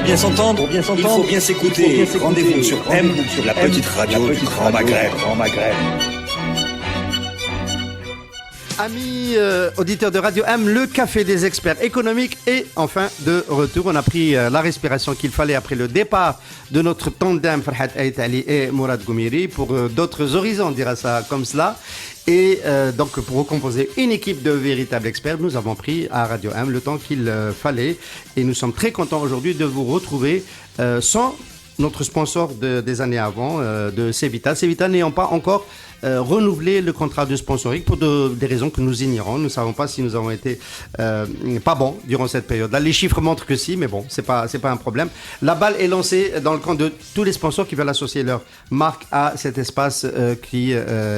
bien s'entendre, il faut bien s'écouter. Rendez-vous sur M, sur la petite radio du Grand Maghreb. Amis auditeurs de Radio M, le café des experts économiques est enfin de retour. On a pris la respiration qu'il fallait après le départ de notre tandem Farhat Aïtali et Mourad Goumiri pour d'autres horizons, on dira ça comme cela. Et donc pour recomposer une équipe de véritables experts, nous avons pris à Radio M le temps qu'il fallait. Et nous sommes très contents aujourd'hui de vous retrouver sans notre sponsor des années avant, de Cevita. Cevita n'ayant pas encore renouveler le contrat de sponsoring pour des raisons que nous ignorons. Nous ne savons pas si nous avons été pas bons durant cette période-là. Les chiffres montrent que si, mais bon, c'est pas un problème. La balle est lancée dans le camp de tous les sponsors qui veulent associer leur marque à cet espace qui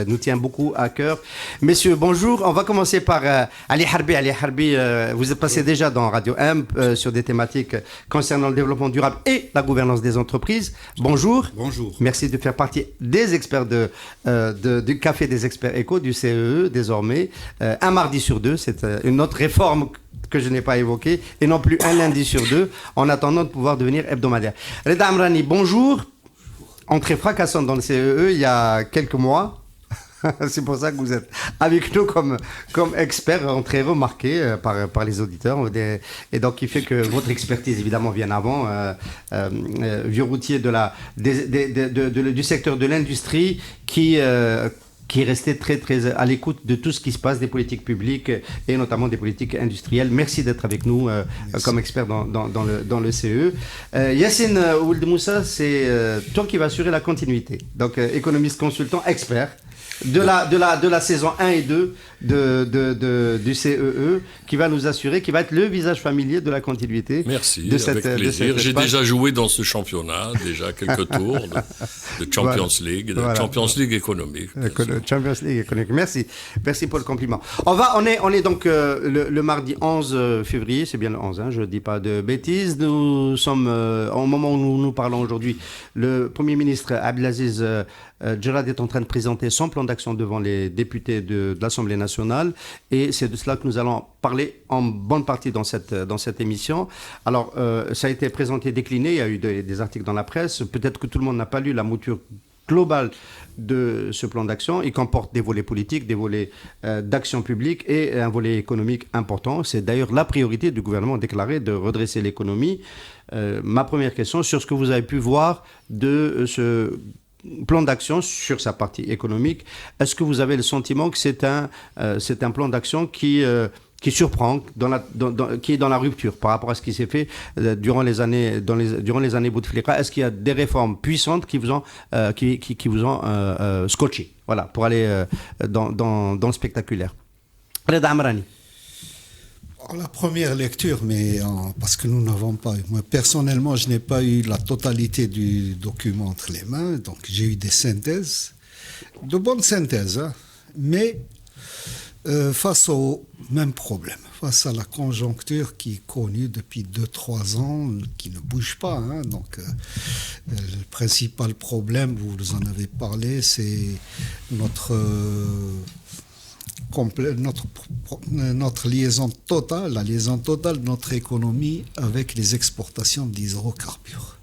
nous tient beaucoup à cœur. Messieurs, bonjour. On va commencer par Ali Harbi. Ali Harbi, vous êtes passé déjà dans Radio M sur des thématiques concernant le développement durable et la gouvernance des entreprises. Bonjour. Bonjour. Merci de faire partie des experts du Café des experts éco, du CEE désormais, un mardi sur deux. C'est une autre réforme que je n'ai pas évoquée, et non plus un lundi sur deux, en attendant de pouvoir devenir hebdomadaire. Reda Amrani, bonjour. Entrée fracassante dans le CEE il y a quelques mois. C'est pour ça que vous êtes avec nous comme expert, entrée remarquée par les auditeurs. Et donc, qui fait que votre expertise, évidemment, vient avant. Vieux routier du secteur de l'industrie qui est resté très, très à l'écoute de tout ce qui se passe, des politiques publiques et notamment des politiques industrielles. Merci d'être avec nous comme expert dans le CE. Yassine Ould Moussa, c'est toi qui vas assurer la continuité. Donc, économiste consultant, expert de la saison 1 et 2 du CEE, qui va nous assurer, qui va être le visage familier de la continuité. Merci, avec plaisir. J'ai déjà joué dans ce championnat, déjà quelques tours de Champions League, Champions League économique. Champions League économique. Merci pour le compliment. On est donc le mardi 11 février, c'est bien le 11, je ne dis pas de bêtises. Nous sommes, au moment où nous parlons aujourd'hui, le Premier ministre Abdelaziz Djerad est en train de présenter son plan d'action devant les députés de l'Assemblée nationale, et c'est de cela que nous allons parler en bonne partie dans cette émission. Alors, ça a été présenté, décliné, il y a eu des articles dans la presse. Peut-être que tout le monde n'a pas lu la mouture globale de ce plan d'action. Il comporte des volets politiques, des volets d'action publique et un volet économique important. C'est d'ailleurs la priorité du gouvernement déclaré de redresser l'économie. Ma première question, sur ce que vous avez pu voir de ce plan d'action sur sa partie économique, est-ce que vous avez le sentiment que c'est un plan d'action qui surprend, qui est dans la rupture par rapport à ce qui s'est fait durant les années Bouteflika? Est-ce qu'il y a des réformes puissantes qui vous ont scotché, voilà, pour aller dans le spectaculaire? Reda Amrani. La première lecture, mais parce que nous n'avons pas, moi personnellement, je n'ai pas eu la totalité du document entre les mains, donc j'ai eu des synthèses, de bonnes synthèses, mais face au même problème, face à la conjoncture qui est connue depuis 2-3 ans, qui ne bouge pas. Donc, le principal problème, vous en avez parlé, c'est notre liaison totale, la liaison totale de notre économie avec les exportations d'hydrocarbures.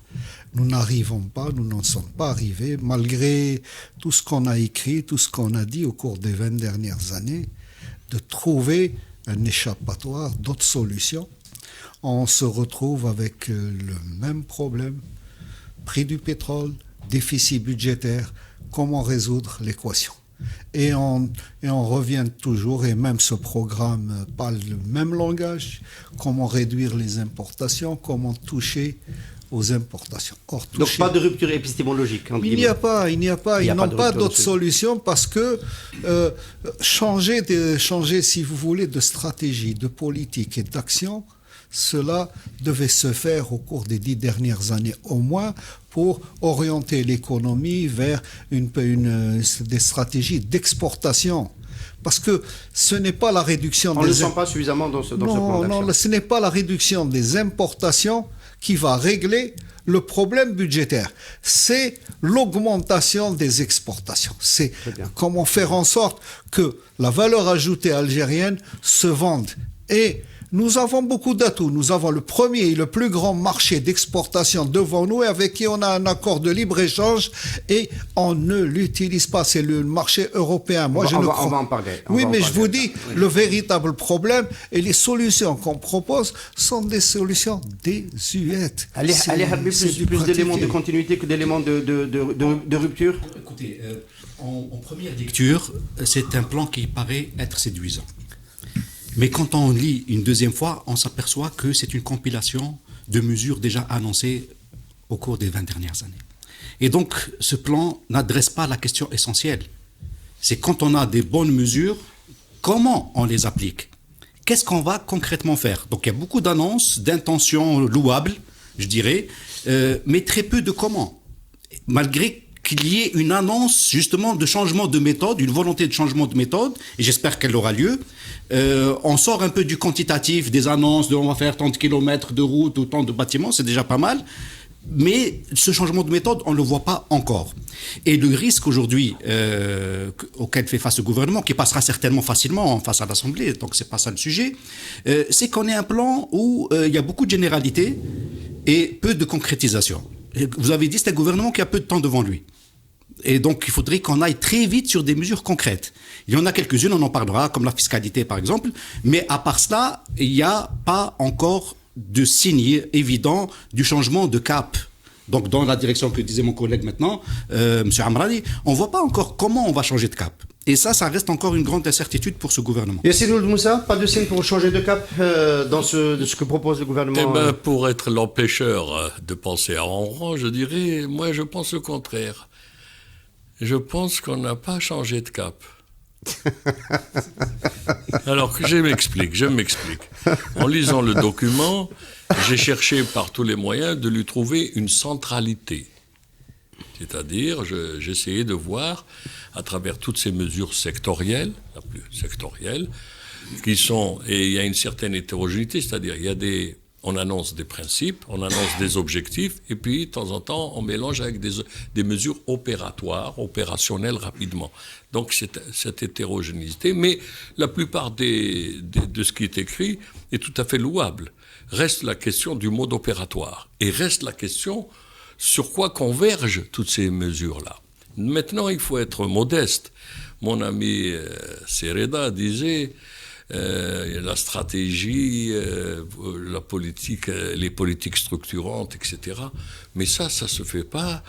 Nous n'arrivons pas, nous n'en sommes pas arrivés, malgré tout ce qu'on a écrit, tout ce qu'on a dit au cours des 20 dernières années, de trouver un échappatoire, d'autres solutions. On se retrouve avec le même problème, prix du pétrole, déficit budgétaire, comment résoudre l'équation. Et on revient toujours, et même ce programme parle le même langage, comment réduire les importations, comment toucher aux importations. Donc pas de rupture épistémologique. Il n'y a pas, ils n'ont pas d'autre solution parce que changer, si vous voulez, de stratégie, de politique et d'action, cela devait se faire au cours des 10 dernières années au moins pour orienter l'économie vers des stratégies d'exportation. Parce que ce n'est pas la réduction On ne le sent pas suffisamment dans ce plan d'action. Non, ce n'est pas la réduction des importations qui va régler le problème budgétaire. C'est l'augmentation des exportations. C'est comment faire en sorte que la valeur ajoutée algérienne se vende et Nous avons beaucoup d'atouts. Nous avons le premier et le plus grand marché d'exportation devant nous, avec qui on a un accord de libre-échange et on ne l'utilise pas. C'est le marché européen. Moi, on va en parler. Oui, mais je vous dis, le véritable problème et les solutions qu'on propose sont des solutions désuètes. Allez, plus d'éléments de continuité que d'éléments de rupture. Écoutez, en première lecture, c'est un plan qui paraît être séduisant. Mais quand on lit une deuxième fois, on s'aperçoit que c'est une compilation de mesures déjà annoncées au cours des 20 dernières années. Et donc, ce plan n'adresse pas la question essentielle. C'est quand on a des bonnes mesures, comment on les applique? Qu'est-ce qu'on va concrètement faire? Donc, il y a beaucoup d'annonces, d'intentions louables, je dirais, mais très peu de comment. Malgré qu'il y ait une annonce justement de changement de méthode, une volonté de changement de méthode, et j'espère qu'elle aura lieu. On sort un peu du quantitatif, des annonces de on va faire tant de kilomètres de route ou tant de bâtiments, c'est déjà pas mal. Mais ce changement de méthode, on ne le voit pas encore. Et le risque aujourd'hui auquel fait face le gouvernement, qui passera certainement facilement face à l'Assemblée, donc c'est pas ça le sujet, c'est qu'on ait un plan où il y a beaucoup de généralités et peu de concrétisation. Vous avez dit, c'est un gouvernement qui a peu de temps devant lui. Et donc, il faudrait qu'on aille très vite sur des mesures concrètes. Il y en a quelques-unes, on en parlera, comme la fiscalité, par exemple. Mais à part cela, il n'y a pas encore de signe évident du changement de cap. Donc, dans la direction que disait mon collègue maintenant, M. Amrani, on ne voit pas encore comment on va changer de cap. Et ça reste encore une grande incertitude pour ce gouvernement. Yassine Ould Moussa, pas de signe pour changer de cap de ce que propose le gouvernement? Eh ben, pour être l'empêcheur de penser à en rond, je dirais, moi je pense le contraire. Je pense qu'on n'a pas changé de cap. Alors que je m'explique. En lisant le document, j'ai cherché par tous les moyens de lui trouver une centralité. C'est-à-dire, j'essayais de voir, à travers toutes ces mesures sectorielles, la plus sectorielle, qui sont, et il y a une certaine hétérogénéité, c'est-à-dire, on annonce des principes, on annonce des objectifs, et puis, de temps en temps, on mélange avec des mesures opérationnelles rapidement. Donc, cette hétérogénéité, mais la plupart de ce qui est écrit est tout à fait louable. Reste la question du mode opératoire, et reste la question sur quoi convergent toutes ces mesures-là. Maintenant, il faut être modeste. Mon ami Sereda disait la stratégie, la politique, les politiques structurantes, etc. Mais ça se fait pas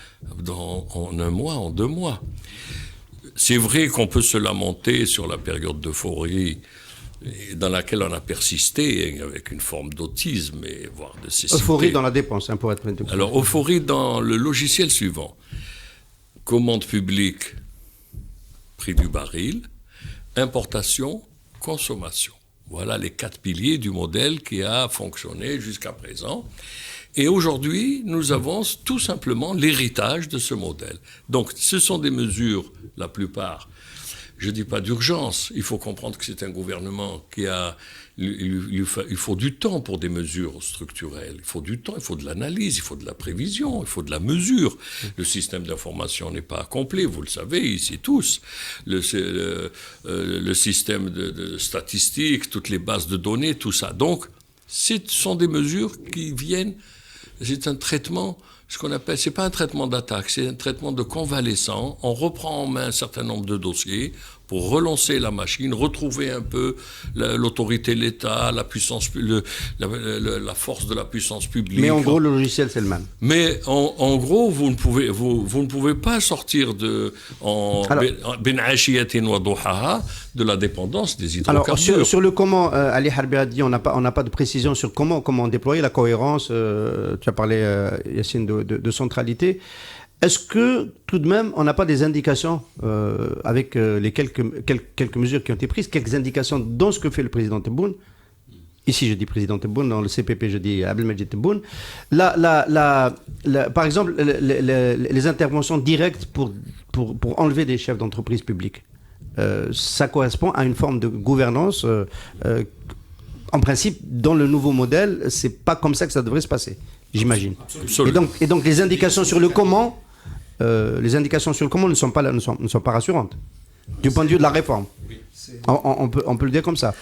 en un mois, en 2 mois. C'est vrai qu'on peut se lamenter sur la période d'euphorie dans laquelle on a persisté avec une forme d'autisme et voire de cécité. Euphorie dans la dépense, pour être... Alors, euphorie dans le logiciel suivant. Commande publique, prix du baril, importation, consommation. Voilà les 4 piliers du modèle qui a fonctionné jusqu'à présent. Et aujourd'hui, nous avons tout simplement l'héritage de ce modèle. Donc, ce sont des mesures, la plupart, je ne dis pas d'urgence, il faut comprendre que c'est un gouvernement qui a... Il faut du temps pour des mesures structurelles. Il faut du temps, il faut de l'analyse, il faut de la prévision, il faut de la mesure. Le système d'information n'est pas complet, vous le savez ici tous. Le système de statistiques, toutes les bases de données, tout ça. Donc, ce sont des mesures qui viennent... C'est un traitement... Ce qu'on appelle, c'est pas un traitement d'attaque, c'est un traitement de convalescent. On reprend en main un certain nombre de dossiers pour relancer la machine, retrouver un peu l'autorité de l'État, la puissance, la force de la puissance publique. Mais en gros, le logiciel, c'est le même. Mais en gros, vous ne pouvez pas sortir de la dépendance des hydrocarbures. Alors, sur le comment, Ali Harbi a dit, on n'a pas de précision sur comment déployer la cohérence. Tu as parlé, Yassine, de centralité. Est-ce que, tout de même, on n'a pas des indications avec les quelques mesures qui ont été prises, quelques indications dans ce que fait le président Tebboune? Ici, je dis président Tebboune, dans le CPP, je dis Abdelmajid Tebboune. Par exemple, les interventions directes pour enlever des chefs d'entreprise publiques. Ça correspond à une forme de gouvernance. En principe, dans le nouveau modèle, c'est pas comme ça que ça devrait se passer, j'imagine. Et donc, les indications sur le comment... ne sont pas rassurantes du point de vue de la réforme. On peut le dire comme ça.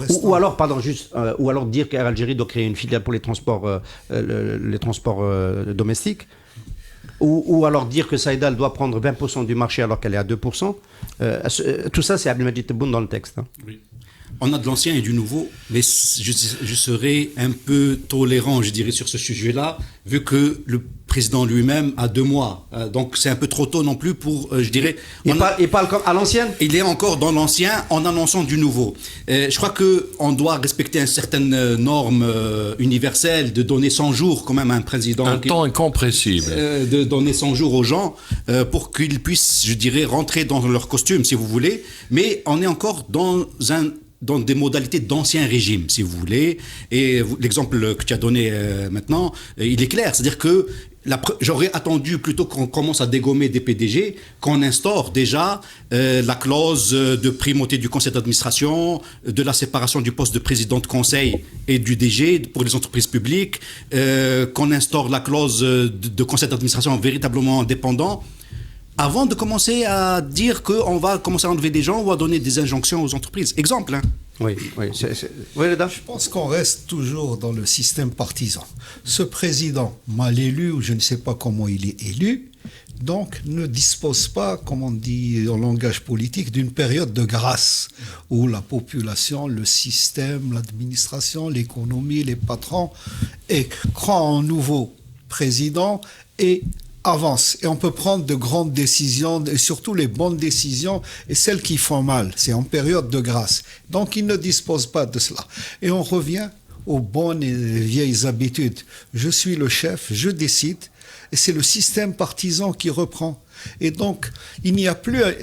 Ou alors, pardon, juste, ou alors dire qu'Air Algérie doit créer une filiale pour les transports domestiques. Ou alors dire que Saïda doit prendre 20% du marché alors qu'elle est à 2%. Tout ça, c'est Abdelmadjid Tebboune dans le texte. Hein. Oui. On a de l'ancien et du nouveau, mais je serais un peu tolérant, je dirais, sur ce sujet-là, vu que le président lui-même a 2 mois. Donc c'est un peu trop tôt non plus pour, je dirais... Il parle comme à l'ancienne. Il est encore dans l'ancien en annonçant du nouveau. Je crois qu'on doit respecter une certaine norme universelle de donner 100 jours quand même à un président. Un temps incompressible. De donner 100 jours aux gens pour qu'ils puissent, je dirais, rentrer dans leur costume, si vous voulez. Mais on est encore dans des modalités d'ancien régime, si vous voulez. Et l'exemple que tu as donné maintenant, il est clair. C'est-à-dire que j'aurais attendu plutôt qu'on commence à dégommer des PDG, qu'on instaure déjà la clause de primauté du conseil d'administration, de la séparation du poste de président de conseil et du DG pour les entreprises publiques, qu'on instaure la clause de conseil d'administration véritablement indépendant, avant de commencer à dire qu'on va commencer à enlever des gens ou à donner des injonctions aux entreprises. Exemple, hein. Oui. Oui, Reda. Je pense qu'on reste toujours dans le système partisan. Ce président mal élu, ou je ne sais pas comment il est élu, donc ne dispose pas, comme on dit en langage politique, d'une période de grâce où la population, le système, l'administration, l'économie, les patrons croient en un nouveau président et avance. Et on peut prendre de grandes décisions, et surtout les bonnes décisions, et celles qui font mal. C'est en période de grâce. Donc, il ne dispose pas de cela. Et on revient aux bonnes et vieilles habitudes. Je suis le chef, je décide, et c'est le système partisan qui reprend. Et donc,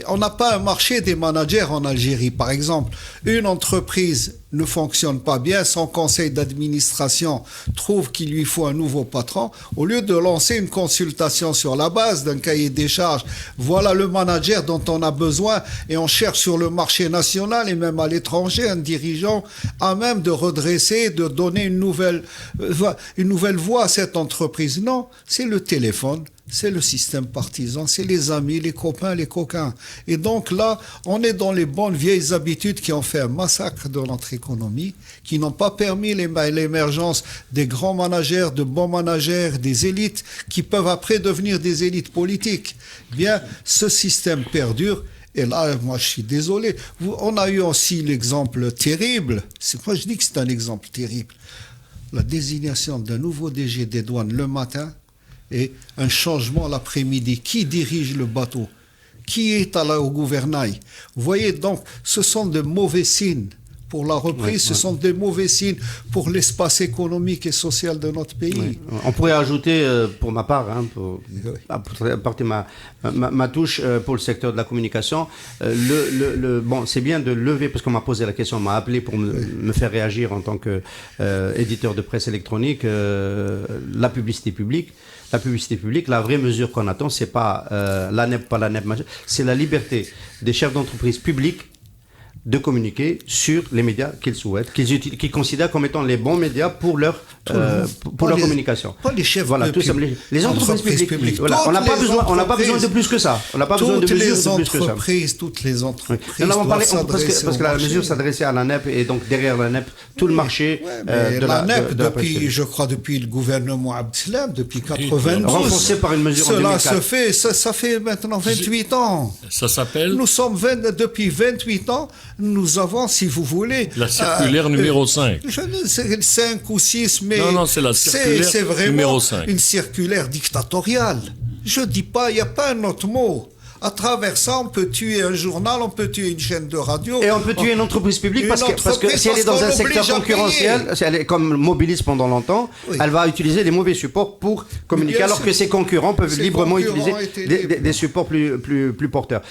on n'a pas un marché des managers en Algérie. Par exemple, une entreprise ne fonctionne pas bien, son conseil d'administration trouve qu'il lui faut un nouveau patron. Au lieu de lancer une consultation sur la base d'un cahier des charges, voilà le manager dont on a besoin et on cherche sur le marché national et même à l'étranger un dirigeant à même de redresser, de donner une nouvelle voie à cette entreprise. Non, c'est le téléphone. C'est le système partisan, c'est les amis, les copains, les coquins. Et donc là, on est dans les bonnes vieilles habitudes qui ont fait un massacre de notre économie, qui n'ont pas permis l'émergence des grands managers, de bons managers, des élites, qui peuvent après devenir des élites politiques. Bien, ce système perdure. Et là, moi, je suis désolé. On a eu aussi l'exemple terrible. Moi, je dis que c'est un exemple terrible. La désignation d'un nouveau DG des douanes le matin, et un changement l'après-midi. Qui dirige le bateau? Qui est au gouvernail? Vous voyez, donc, ce sont de mauvais signes pour la reprise, ce sont des mauvais signes pour l'espace économique et social de notre pays. Oui. On pourrait ajouter, pour ma part, pour apporter ma touche pour le secteur de la communication, bon, c'est bien de lever, parce qu'on m'a posé la question, on m'a appelé pour me faire réagir en tant qu'éditeur de presse électronique, la publicité publique. La publicité publique, la vraie mesure qu'on attend, c'est pas l'ANEP, pas l'ANEP, c'est la liberté des chefs d'entreprise publics de communiquer sur les médias qu'ils souhaitent, qu'ils considèrent comme étant les bons médias pour leur communication. Pas les chefs voilà, les entreprises publiques. Voilà. On n'a pas besoin de plus que ça. On n'a pas besoin de mesures de plus que ça. Toutes les entreprises. Oui. Parce que la mesure s'adressait à l'ANEP et donc derrière l'ANEP, tout le marché de l'ANEP, je crois depuis le gouvernement Abdeslam, depuis 92. Renforcé par une mesure en 2004. Ça fait maintenant 28 ans. Ça s'appelle? Nous sommes depuis 28 ans. Nous avons, si vous voulez... La circulaire numéro 5. C'est 5 ou 6, mais... Non, c'est la circulaire c'est vraiment numéro 5. Une circulaire dictatoriale. Je ne dis pas, il n'y a pas un autre mot. À travers ça, on peut tuer un journal, on peut tuer une chaîne de radio. Et on peut tuer une entreprise publique parce que si elle est dans un secteur concurrentiel, si elle est comme Mobilis pendant longtemps, elle va utiliser les mauvais supports pour communiquer, alors que ses concurrents peuvent librement utiliser des supports plus porteurs.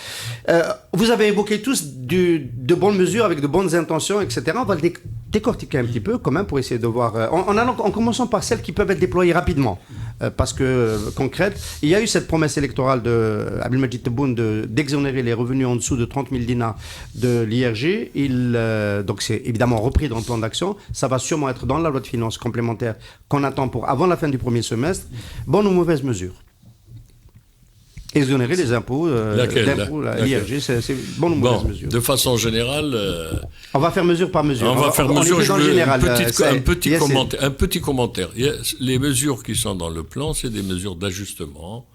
Vous avez évoqué tous de bonnes mesures avec de bonnes intentions, etc. On va le décortiquer un petit peu quand même pour essayer de voir, en commençant par celles qui peuvent être déployées rapidement, parce que concrètes. Il y a eu cette promesse électorale de Abdelmadjid Tebboune d'exonérer les revenus en dessous de 30 000 dinars de l'IRG. Donc c'est évidemment repris dans le plan d'action. Ça va sûrement être dans la loi de finances complémentaire qu'on attend pour avant la fin du premier semestre. Bonne ou mauvaise mesure? Exonérer les impôts, Laquelle, l'IRG, c'est bonne ou mauvaise mesure. De façon générale... on va faire mesure par mesure. On va faire mesure, dans le général. un petit commentaire. Les mesures qui sont dans le plan, c'est des mesures d'ajustement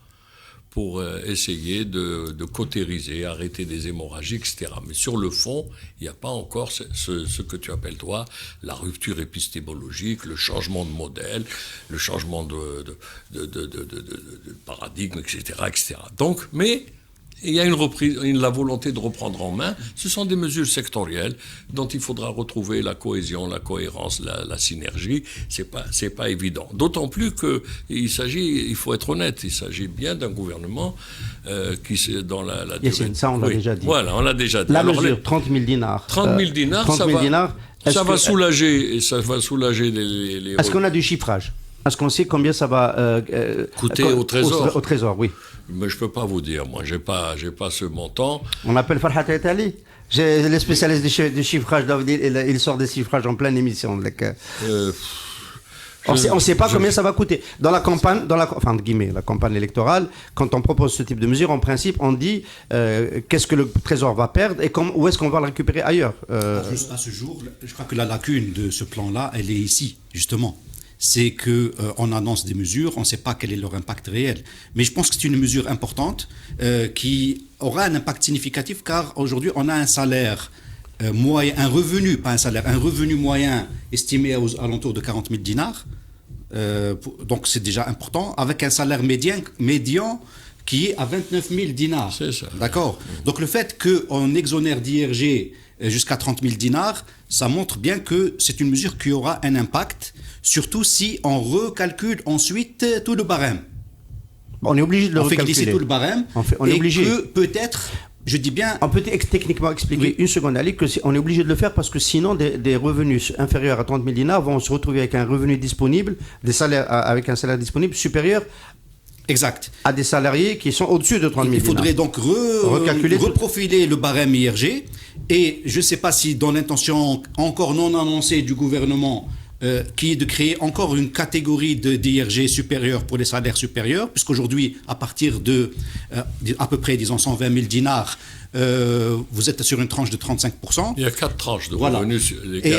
pour essayer de cautériser, arrêter des hémorragies, etc. Mais sur le fond, il n'y a pas encore ce que tu appelles, toi, la rupture épistémologique, le changement de modèle, le changement de paradigme, etc., etc. Donc, mais il y a une reprise, la volonté de reprendre en main. Ce sont des mesures sectorielles dont il faudra retrouver la cohésion, la cohérence, la synergie. C'est pas évident. D'autant plus que il faut être honnête, il s'agit bien d'un gouvernement qui, dans la durée. Ça, on l'a déjà dit. Voilà, on l'a déjà dit. La mesure, 30 000 dinars. 30 000 dinars, 30 000 dinars, ça va soulager les Est-ce qu'on a du chiffrage? Est-ce qu'on sait combien ça va coûter au Trésor? Au Trésor, oui. Mais je peux pas vous dire, moi, j'ai pas ce montant. On appelle Farhat Etali. Les spécialistes du chiffrage doivent dire, il sort des chiffrages en pleine émission. On ne sait pas combien ça va coûter. Dans la campagne, la campagne électorale, quand on propose ce type de mesure, en principe, on dit qu'est-ce que le Trésor va perdre et où est-ce qu'on va le récupérer ailleurs. Juste à ce jour, je crois que la lacune de ce plan-là, elle est ici, justement. C'est qu'on annonce des mesures, on ne sait pas quel est leur impact réel. Mais je pense que c'est une mesure importante qui aura un impact significatif car aujourd'hui on a un salaire moyen, un revenu, pas un salaire, un revenu moyen estimé aux alentours de 40 000 dinars. Donc c'est déjà important, avec un salaire médian qui est à 29 000 dinars. C'est ça. D'accord. Donc le fait qu'on exonère d'IRG jusqu'à 30 000 dinars, ça montre bien que c'est une mesure qui aura un impact, surtout si on recalcule ensuite tout le barème. On est obligé de le recalculer. On fait glisser tout le barème. On est obligé. Peut-être, je dis bien... On peut techniquement expliquer une seconde, Ali, qu'on est obligé de le faire parce que sinon des revenus inférieurs à 30 000 dinars vont se retrouver avec un revenu disponible, avec un salaire disponible supérieur exact. À des salariés qui sont au-dessus de 30 000 dinars. Il faudrait donc reprofiler le barème IRG. Et je ne sais pas si dans l'intention encore non annoncée du gouvernement, qui est de créer encore une catégorie d'IRG supérieure pour les salaires supérieurs, puisqu'aujourd'hui, à partir de à peu près, disons, 120 000 dinars, vous êtes sur une tranche de 35%. Il y a 4 tranches de revenus. Et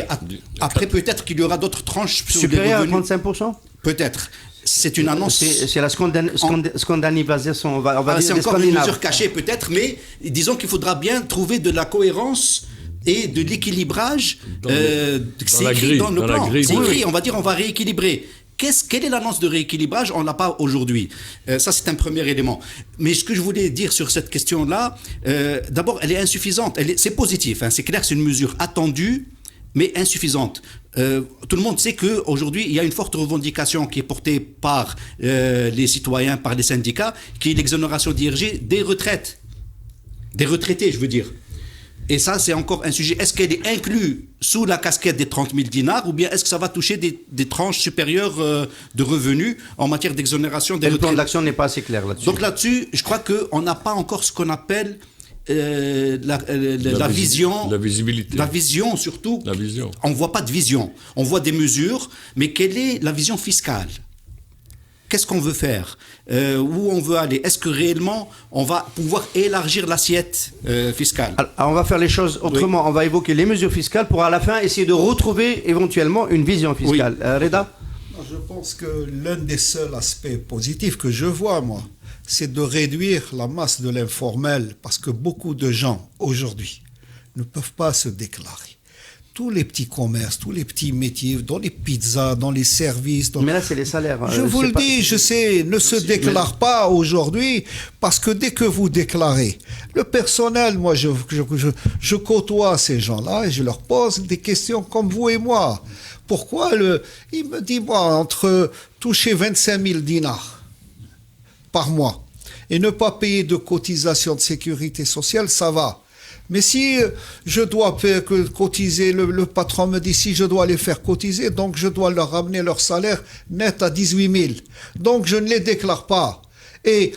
après, peut-être qu'il y aura d'autres tranches supérieures à 35%. Peut-être. C'est une annonce. C'est la scandinavisation. On va c'est encore une mesure cachée peut-être, mais disons qu'il faudra bien trouver de la cohérence et de l'équilibrage. C'est écrit dans le plan. C'est écrit, on va dire, on va rééquilibrer. Quelle est l'annonce de rééquilibrage? On ne l'a pas aujourd'hui. Ça, c'est un premier élément. Mais ce que je voulais dire sur cette question-là, d'abord, elle est insuffisante. C'est positif, hein, c'est clair, c'est une mesure attendue, mais insuffisante. Tout le monde sait qu'aujourd'hui, il y a une forte revendication qui est portée par les citoyens, par les syndicats, qui est l'exonération d'IRG des retraites. Des retraités, je veux dire. Et ça, c'est encore un sujet. Est-ce qu'elle est inclue sous la casquette des 30 000 dinars ou bien est-ce que ça va toucher des tranches supérieures de revenus en matière d'exonération des retraites? Le plan d'action n'est pas assez clair là-dessus. Donc là-dessus, je crois qu'on n'a pas encore ce qu'on appelle la vision, la visibilité, la vision surtout. La vision. On voit pas de vision, on voit des mesures, mais quelle est la vision fiscale? Qu'est-ce qu'on veut faire? Où on veut aller? Est-ce que réellement on va pouvoir élargir l'assiette fiscale? Alors, on va faire les choses autrement. Oui. On va évoquer les mesures fiscales pour à la fin essayer de retrouver éventuellement une vision fiscale. Oui. Reda? Je pense que l'un des seuls aspects positifs que je vois, moi, c'est de réduire la masse de l'informel parce que beaucoup de gens aujourd'hui ne peuvent pas se déclarer. Tous les petits commerces, tous les petits métiers, dans les pizzas, dans les services. Mais là, c'est les salaires. Je vous le dis, je sais, ne se déclare pas aujourd'hui parce que dès que vous déclarez, le personnel, moi, je côtoie ces gens-là et je leur pose des questions comme vous et moi. Pourquoi il me dit, moi, entre toucher 25 000 dinars par mois et ne pas payer de cotisation de sécurité sociale, ça va. Mais si je dois cotiser, le patron me dit si je dois les faire cotiser, donc je dois leur ramener leur salaire net à 18 000. Donc je ne les déclare pas. Et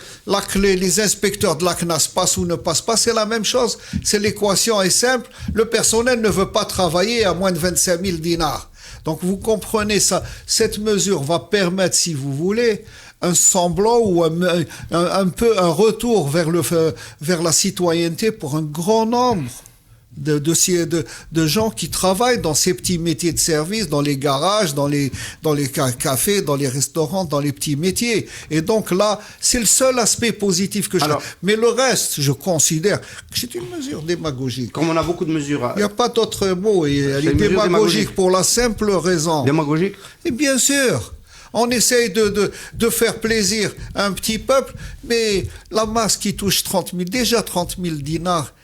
les inspecteurs de la CNAS passent ou ne passent pas, c'est la même chose. L'équation est simple. Le personnel ne veut pas travailler à moins de 25 000 dinars. Donc vous comprenez ça. Cette mesure va permettre, si vous voulez, un semblant ou un peu un retour vers la citoyenneté pour un grand nombre de gens qui travaillent dans ces petits métiers de service, dans les garages, dans les cafés, dans les restaurants, dans les petits métiers. Et donc là, c'est le seul aspect positif que mais le reste, je considère que c'est une mesure démagogique. Comme on a beaucoup de mesures. Il n'y a pas d'autre mot. Elle est démagogique pour la simple raison. Démagogique? Et bien sûr. On essaye de faire plaisir à un petit peuple, mais la masse qui touche 30 000 dinars,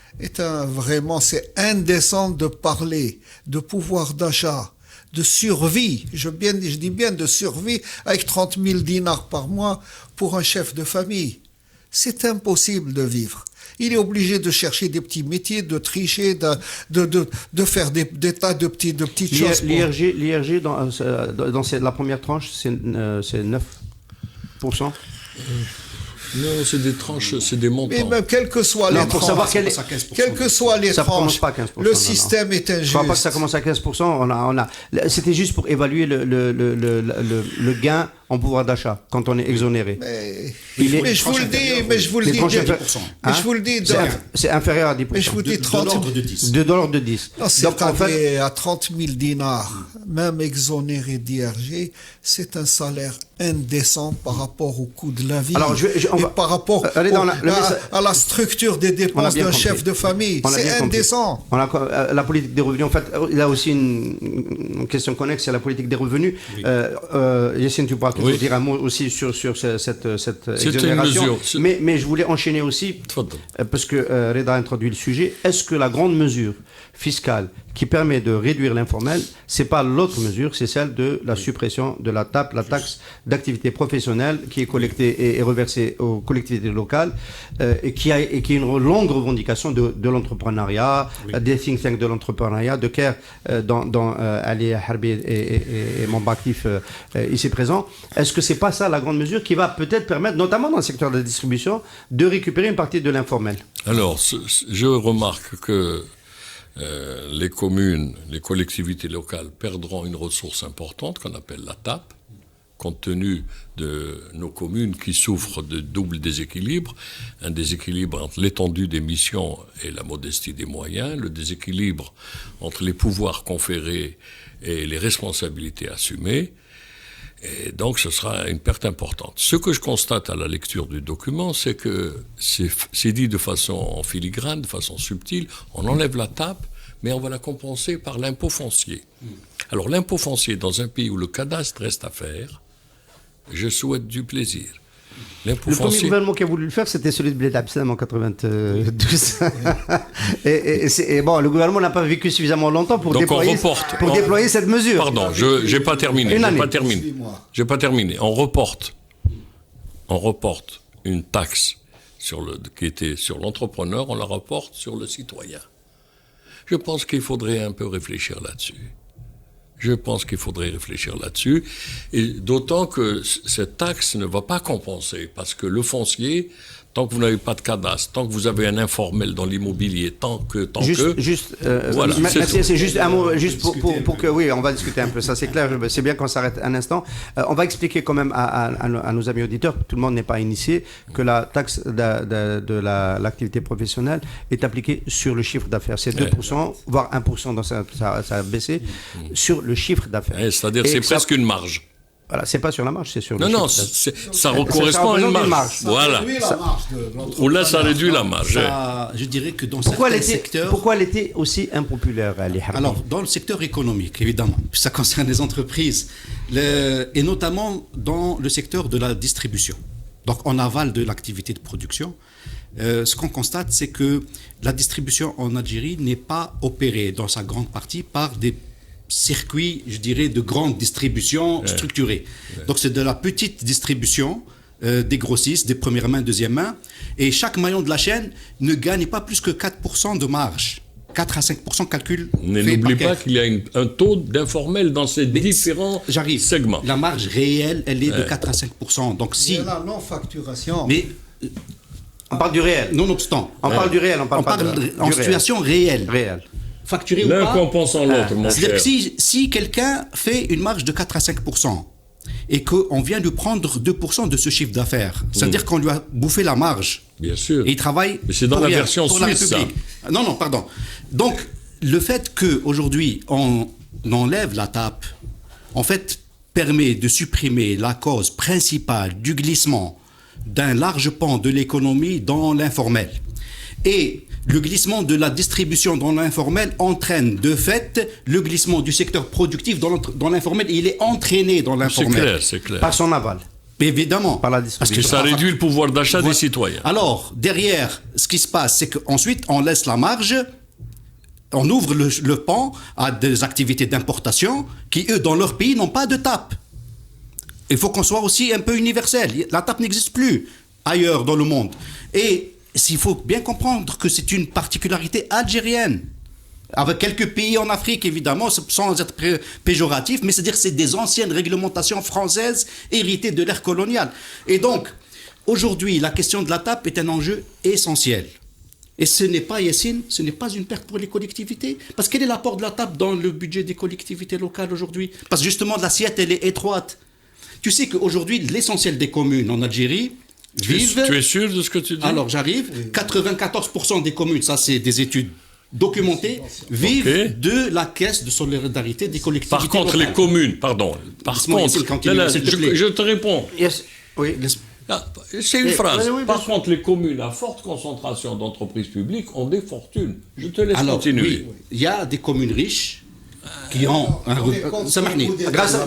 vraiment, c'est indécent de parler de pouvoir d'achat, de survie. Je dis bien de survie avec 30 000 dinars par mois pour un chef de famille. C'est impossible de vivre. Il est obligé de chercher des petits métiers, de tricher, de faire des tas de petites choses. L'IRG, dans la première tranche, c'est 9%. Non, c'est des tranches, c'est des montants. Mais même quelles que soient les tranches, quelles que soient les tranches, le système est injuste. Je ne crois pas que ça commence à 15%. C'était juste pour évaluer le gain en pouvoir d'achat quand on est exonéré. Mais je vous le dis, c'est inférieur à 10%. Mais je vous dis $2 de 10. Donc en fait, à 30 000 dinars, même exonéré d'IRG, c'est un salaire indécent par rapport au coût de la vie. Alors, par rapport à la structure des dépenses d'un chef de famille. C'est indécent. La politique des revenus, en fait, il y a aussi une question connexe, c'est la politique des revenus. Yassine, tu pourras toujours dire un mot aussi sur cette exonération. Mais je voulais enchaîner aussi, parce que Reda a introduit le sujet. Est-ce que la grande mesure fiscale qui permet de réduire l'informel, c'est pas l'autre mesure, c'est celle de la suppression de la TAP, la taxe d'activité professionnelle, qui est collectée et reversée aux collectivités locales, et qui est une longue revendication de l'entrepreneuriat, des think tanks de l'entrepreneuriat, de CARE, dont Ali Harbi et membre actif ici présent. Est-ce que c'est pas ça la grande mesure qui va peut-être permettre, notamment dans le secteur de la distribution, de récupérer une partie de l'informel? Alors, je remarque que les communes, les collectivités locales perdront une ressource importante qu'on appelle la TAP, compte tenu de nos communes qui souffrent de double déséquilibre, un déséquilibre entre l'étendue des missions et la modestie des moyens, le déséquilibre entre les pouvoirs conférés et les responsabilités assumées, et donc ce sera une perte importante. Ce que je constate à la lecture du document, c'est que c'est dit de façon filigrane, de façon subtile, on enlève la TAP, mais on va la compenser par l'impôt foncier. Alors l'impôt foncier, dans un pays où le cadastre reste à faire, je souhaite du plaisir. Le premier gouvernement qui a voulu le faire, c'était celui de Bled Absam en 92. et bon, le gouvernement n'a pas vécu suffisamment longtemps pour déployer cette mesure. Pardon, je n'ai pas terminé. J'ai pas terminé. On reporte une taxe qui était sur l'entrepreneur, on la reporte sur le citoyen. Je pense qu'il faudrait un peu réfléchir là-dessus. Et d'autant que cette taxe ne va pas compenser, parce que le foncier, tant que vous n'avez pas de cadastre, tant que vous avez un informel dans l'immobilier, voilà. C'est juste un mot, juste pour que, oui, on va discuter un peu, ça c'est clair, c'est bien qu'on s'arrête un instant. On va expliquer quand même à nos amis auditeurs, tout le monde n'est pas initié, que la taxe de l'activité professionnelle est appliquée sur le chiffre d'affaires. C'est 2%, voire 1%, dans ça a baissé, sur le chiffre d'affaires. C'est-à-dire c'est presque une marge. Voilà, c'est pas sur la marge, c'est sur le ça correspond à une marge. Voilà. Ou là, ça réduit la marge. Je dirais que dans certains secteurs... Pourquoi elle était aussi impopulaire, Ali Harbi? Alors, dans le secteur économique, évidemment, ça concerne les entreprises, et notamment dans le secteur de la distribution. Donc, en aval de l'activité de production, ce qu'on constate, c'est que la distribution en Algérie n'est pas opérée, dans sa grande partie, par des circuit, je dirais, de grande distribution structurée. Donc c'est de la petite distribution, des grossistes, des premières mains, deuxième main, et chaque maillon de la chaîne ne gagne pas plus que 4% de marge. 4 à 5% calcul. Mais n'oublie pas qu'il y a un taux d'informel dans ces différents segments. La marge réelle, elle est de 4 à 5%. Donc si... Il y a la non-facturation. Mais... on parle du réel. Nonobstant. On parle du réel, on parle en situation réelle. facturé ou L'un pas. compensant l'autre, mon C'est-à-dire que cher. si quelqu'un fait une marge de 4 à 5% et qu'on vient de prendre 2% de ce chiffre d'affaires, c'est-à-dire qu'on lui a bouffé la marge. Bien sûr. Et il travaille Mais c'est dans pour la rien, version pour la suisse, ça. République. Non, pardon. Donc, le fait qu'aujourd'hui, on enlève la tape, en fait, permet de supprimer la cause principale du glissement d'un large pan de l'économie dans l'informel. Et le glissement de la distribution dans l'informel entraîne de fait le glissement du secteur productif dans l'informel. Il est entraîné dans C'est l'informel. clair, c'est clair. Par son aval. Évidemment. Par la Parce distribution. que Ça réduit le pouvoir d'achat des citoyens. Alors, derrière, ce qui se passe, c'est qu'ensuite, on laisse la marge, on ouvre le pan à des activités d'importation qui, eux, dans leur pays, n'ont pas de tape. Il faut qu'on soit aussi un peu universel. La tape n'existe plus ailleurs dans le monde. Et il faut bien comprendre que c'est une particularité algérienne. Avec quelques pays en Afrique, évidemment, sans être péjoratif, mais c'est-à-dire que c'est des anciennes réglementations françaises héritées de l'ère coloniale. Et donc, aujourd'hui, la question de la tape est un enjeu essentiel. Et ce n'est pas, Yassine, ce n'est pas une perte pour les collectivités. Parce quel est l'apport de la tape dans le budget des collectivités locales aujourd'hui? Parce que justement, l'assiette, elle est étroite. Tu sais qu'aujourd'hui, l'essentiel des communes en Algérie vivent... Tu es sûr de ce que tu dis? Alors, j'arrive. 94% des communes, ça c'est des études documentées, vivent Ok. de la caisse de solidarité des collectivités Par contre, locales. les communes, pardon. Par Laisse-moi contre, essayer de continuer, là, là, s'il te plaît. je te réponds. Yes. Oui. Ah, c'est une Eh, phrase. oui, oui, bien Par sûr. contre, les communes à forte concentration d'entreprises publiques ont des fortunes. Je te laisse Alors, continuer. oui, il y a des communes riches qui ont un revenu. Samahni.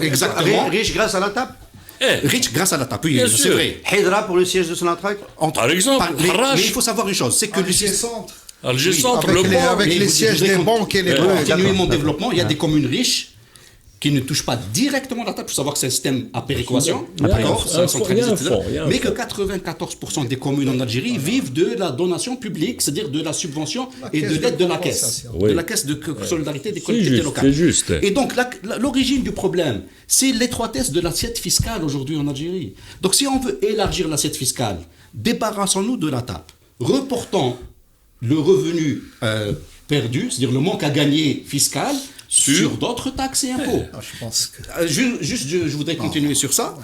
Exactement. Riche grâce à la tape. Eh, Riches grâce à la tape, oui, Bien c'est sûr. vrai. Hydra pour le siège de Sonatrach. Par exemple, mais Harrach. il faut savoir une chose, c'est que le Alger système... Centre, Alger Centre, avec le les, port. avec Mais les vous sièges devez des banques et les Pour banques. continuer mon développement, il y a des communes riches qui ne touchent pas directement la tape. Il faut savoir que c'est un système à péréquation, Il y a d'accord, un c'est fonds, centralisé, il y a un etc. fonds, il y a un Mais fonds. que 94% des communes en Algérie vivent de la donation publique, c'est-à-dire de la subvention et de caisse l'aide de de la caisse, compensation. de Oui. la caisse de solidarité des C'est collectivités juste, locales. c'est juste. Et donc l'origine du problème, c'est l'étroitesse de l'assiette fiscale aujourd'hui en Algérie. Donc si on veut élargir l'assiette fiscale, débarrassons-nous de la tape, reportons le revenu perdu, c'est-à-dire le manque à gagner fiscal, sur d'autres taxes et impôts. Ah, je pense que Je voudrais continuer sur ça.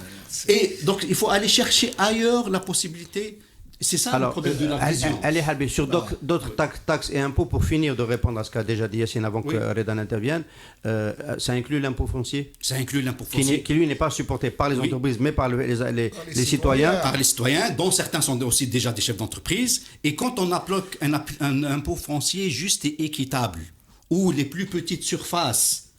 Et donc, il faut aller chercher ailleurs la possibilité. C'est ça le Alors, problème de la vision. allez, Harbi, sur d'autres taxes et impôts, pour finir de répondre à ce qu'a déjà dit Yassine avant que Redan intervienne, ça inclut l'impôt foncier, Ça inclut l'impôt qui, foncier qui, lui n'est pas supporté par les Oui. entreprises, mais par les les citoyens. par les citoyens, dont certains sont aussi déjà des chefs d'entreprise. Et quand on applique un impôt foncier juste et équitable, où les plus petites surfaces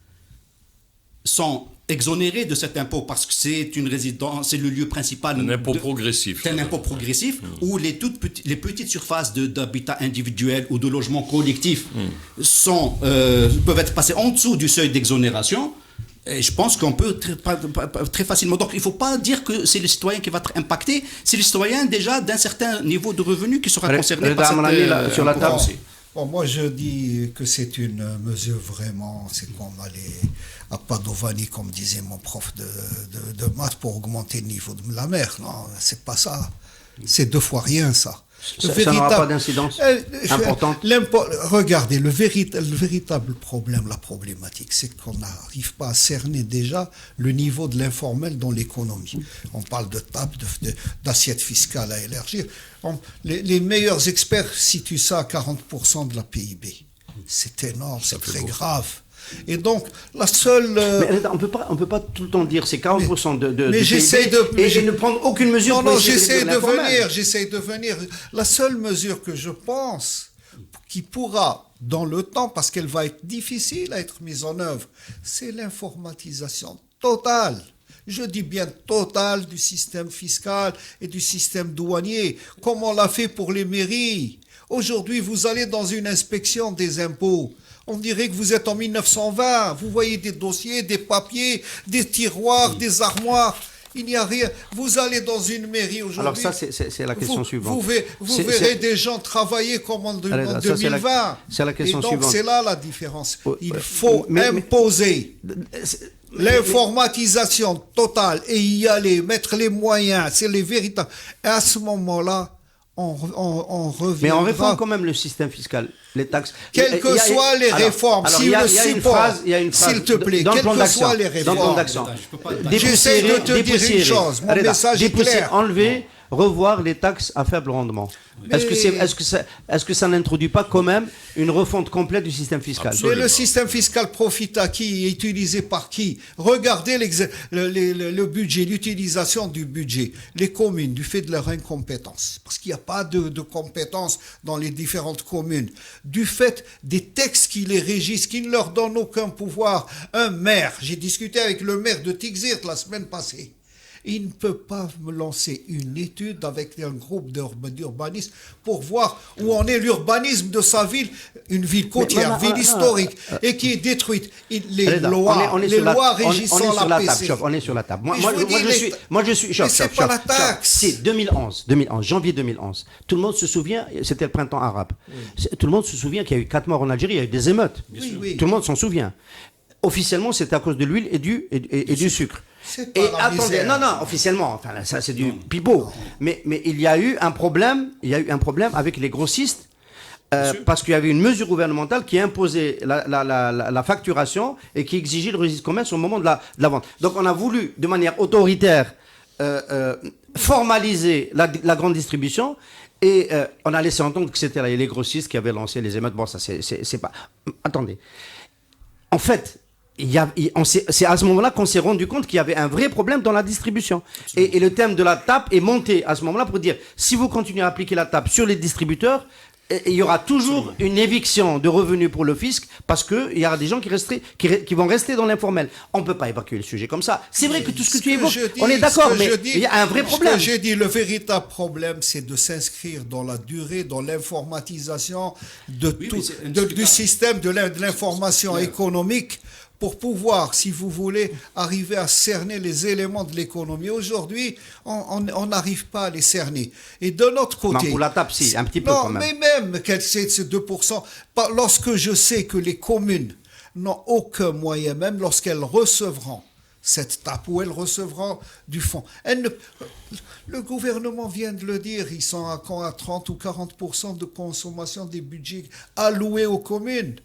sont exonérées de cet impôt parce que c'est une résidence, c'est le lieu principal. Un impôt progressif. C'est un impôt progressif où les petites surfaces d'habitat individuel ou de logement collectif peuvent être passées en dessous du seuil d'exonération. Et je pense qu'on peut très facilement. Donc, il ne faut pas dire que c'est le citoyen qui va être impacté. C'est le citoyen déjà d'un certain niveau de revenu qui sera concerné par cette, sur la table. Bon, moi je dis que c'est une mesure vraiment, c'est comme aller à Padovani, comme disait mon prof de maths, pour augmenter le niveau de la mer. Non, c'est pas ça. C'est 2 fois rien, ça. Ça n'aura pas d'incidence importante. Regardez, le véritable problème, la problématique, c'est qu'on n'arrive pas à cerner déjà le niveau de l'informel dans l'économie. On parle de table, d'assiette fiscale à élargir. Les meilleurs experts situent ça à 40% de la PIB. C'est énorme, c'est très grave. Et donc, la seule... Mais on peut pas tout le temps dire c'est 40% mais j'essaie de... et ne prendre aucune mesure. Non, pour j'essaie de de venir. La seule mesure que je pense qui pourra, dans le temps, parce qu'elle va être difficile à être mise en œuvre, c'est l'informatisation totale. Je dis bien totale du système fiscal et du système douanier, comme on l'a fait pour les mairies. Aujourd'hui, vous allez dans une inspection des impôts. On dirait que vous êtes en 1920. Vous voyez des dossiers, des papiers, des tiroirs, des armoires. Il n'y a rien. Vous allez dans une mairie aujourd'hui. Alors ça, c'est la question suivante. Vous verrez des gens travailler comme en 2020. C'est la question Et donc, suivante. c'est là la différence. Il faut imposer l'informatisation totale et y aller, mettre les moyens. C'est les véritables. Et à ce moment-là, on reviendra. Mais on réforme quand même le système fiscal, les taxes. Quelles que soient les réformes, alors, si il y a le une support, phrase, il y a une phrase s'il te plaît, dans le quelles plan que d'action, soient les dans le plan réformes. d'action. J'essaie de te dire une chose, mon message est clair. Enlever, revoir les taxes à faible rendement. Est-ce que ça n'introduit pas quand même une refonte complète du système fiscal? Mais le système fiscal profite à qui? Est utilisé par qui? Regardez le budget, l'utilisation du budget. Les communes, du fait de leur incompétence, parce qu'il n'y a pas de compétences dans les différentes communes, du fait des textes qui les régissent, qui ne leur donnent aucun pouvoir. Un maire, j'ai discuté avec le maire de Tixirt la semaine passée, il ne peut pas me lancer une étude avec un groupe d'urbanistes pour voir où en est l'urbanisme de sa ville, une ville côtière, ville historique, et qui est détruite. Les lois régissant la PC. On est sur la table. Moi, je suis. Mais c'est pas la taxe. C'est 2011, janvier 2011. Tout le monde se souvient, c'était le printemps arabe. Tout le monde se souvient qu'il y a eu 4 morts en Algérie, il y a eu des émeutes. Oui. Tout le monde s'en souvient. Officiellement, c'est à cause de l'huile et du sucre. Et attendez, non, officiellement, enfin ça c'est du pipeau. Mais il y a eu un problème, avec les grossistes parce qu'il y avait une mesure gouvernementale qui imposait la facturation et qui exigeait le registre commerce au moment de la vente. Donc on a voulu de manière autoritaire formaliser la grande distribution. Et on a laissé entendre que c'était les grossistes qui avaient lancé les émeutes. Bon, ça c'est pas. Attendez. En fait. C'est à ce moment-là qu'on s'est rendu compte qu'il y avait un vrai problème dans la distribution. Et le thème de la tape est monté à ce moment-là pour dire, si vous continuez à appliquer la tape sur les distributeurs, il y aura toujours une éviction de revenus pour le fisc parce qu'il y aura des gens qui vont rester dans l'informel. On ne peut pas évacuer le sujet comme ça. C'est vrai que tout ce que tu évoques, on est d'accord, mais il y a un vrai problème. Ce que j'ai dit, le véritable problème, c'est de s'inscrire dans la durée, dans l'informatisation du système de l'information économique, pour pouvoir, si vous voulez, arriver à cerner les éléments de l'économie. Aujourd'hui, on n'arrive pas à les cerner. Et de notre côté... Non, pour la tape, si, un petit peu quand même. Mais même, c'est 2%. Lorsque je sais que les communes n'ont aucun moyen, même lorsqu'elles recevront cette tape, ou elles recevront du fonds, le gouvernement vient de le dire, ils sont à 30 ou 40% de consommation des budgets alloués aux communes.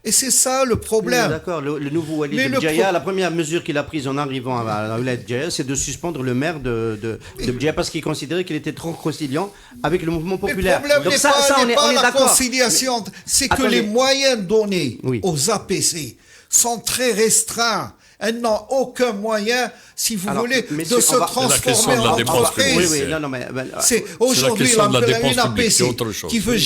Et c'est ça le problème. Oui, d'accord, le nouveau Walid Bdjaya, la première mesure qu'il a prise en arrivant à Walid Bdjaya, c'est de suspendre le maire de Bdjaya parce qu'il considérait qu'il était trop conciliant avec le mouvement populaire. Le problème n'est pas la conciliation, c'est que les moyens donnés Oui. aux APC sont très restreints. Elles n'ont aucun moyen, si vous voulez, de se transformer en entreprise. C'est aujourd'hui une APC qui veut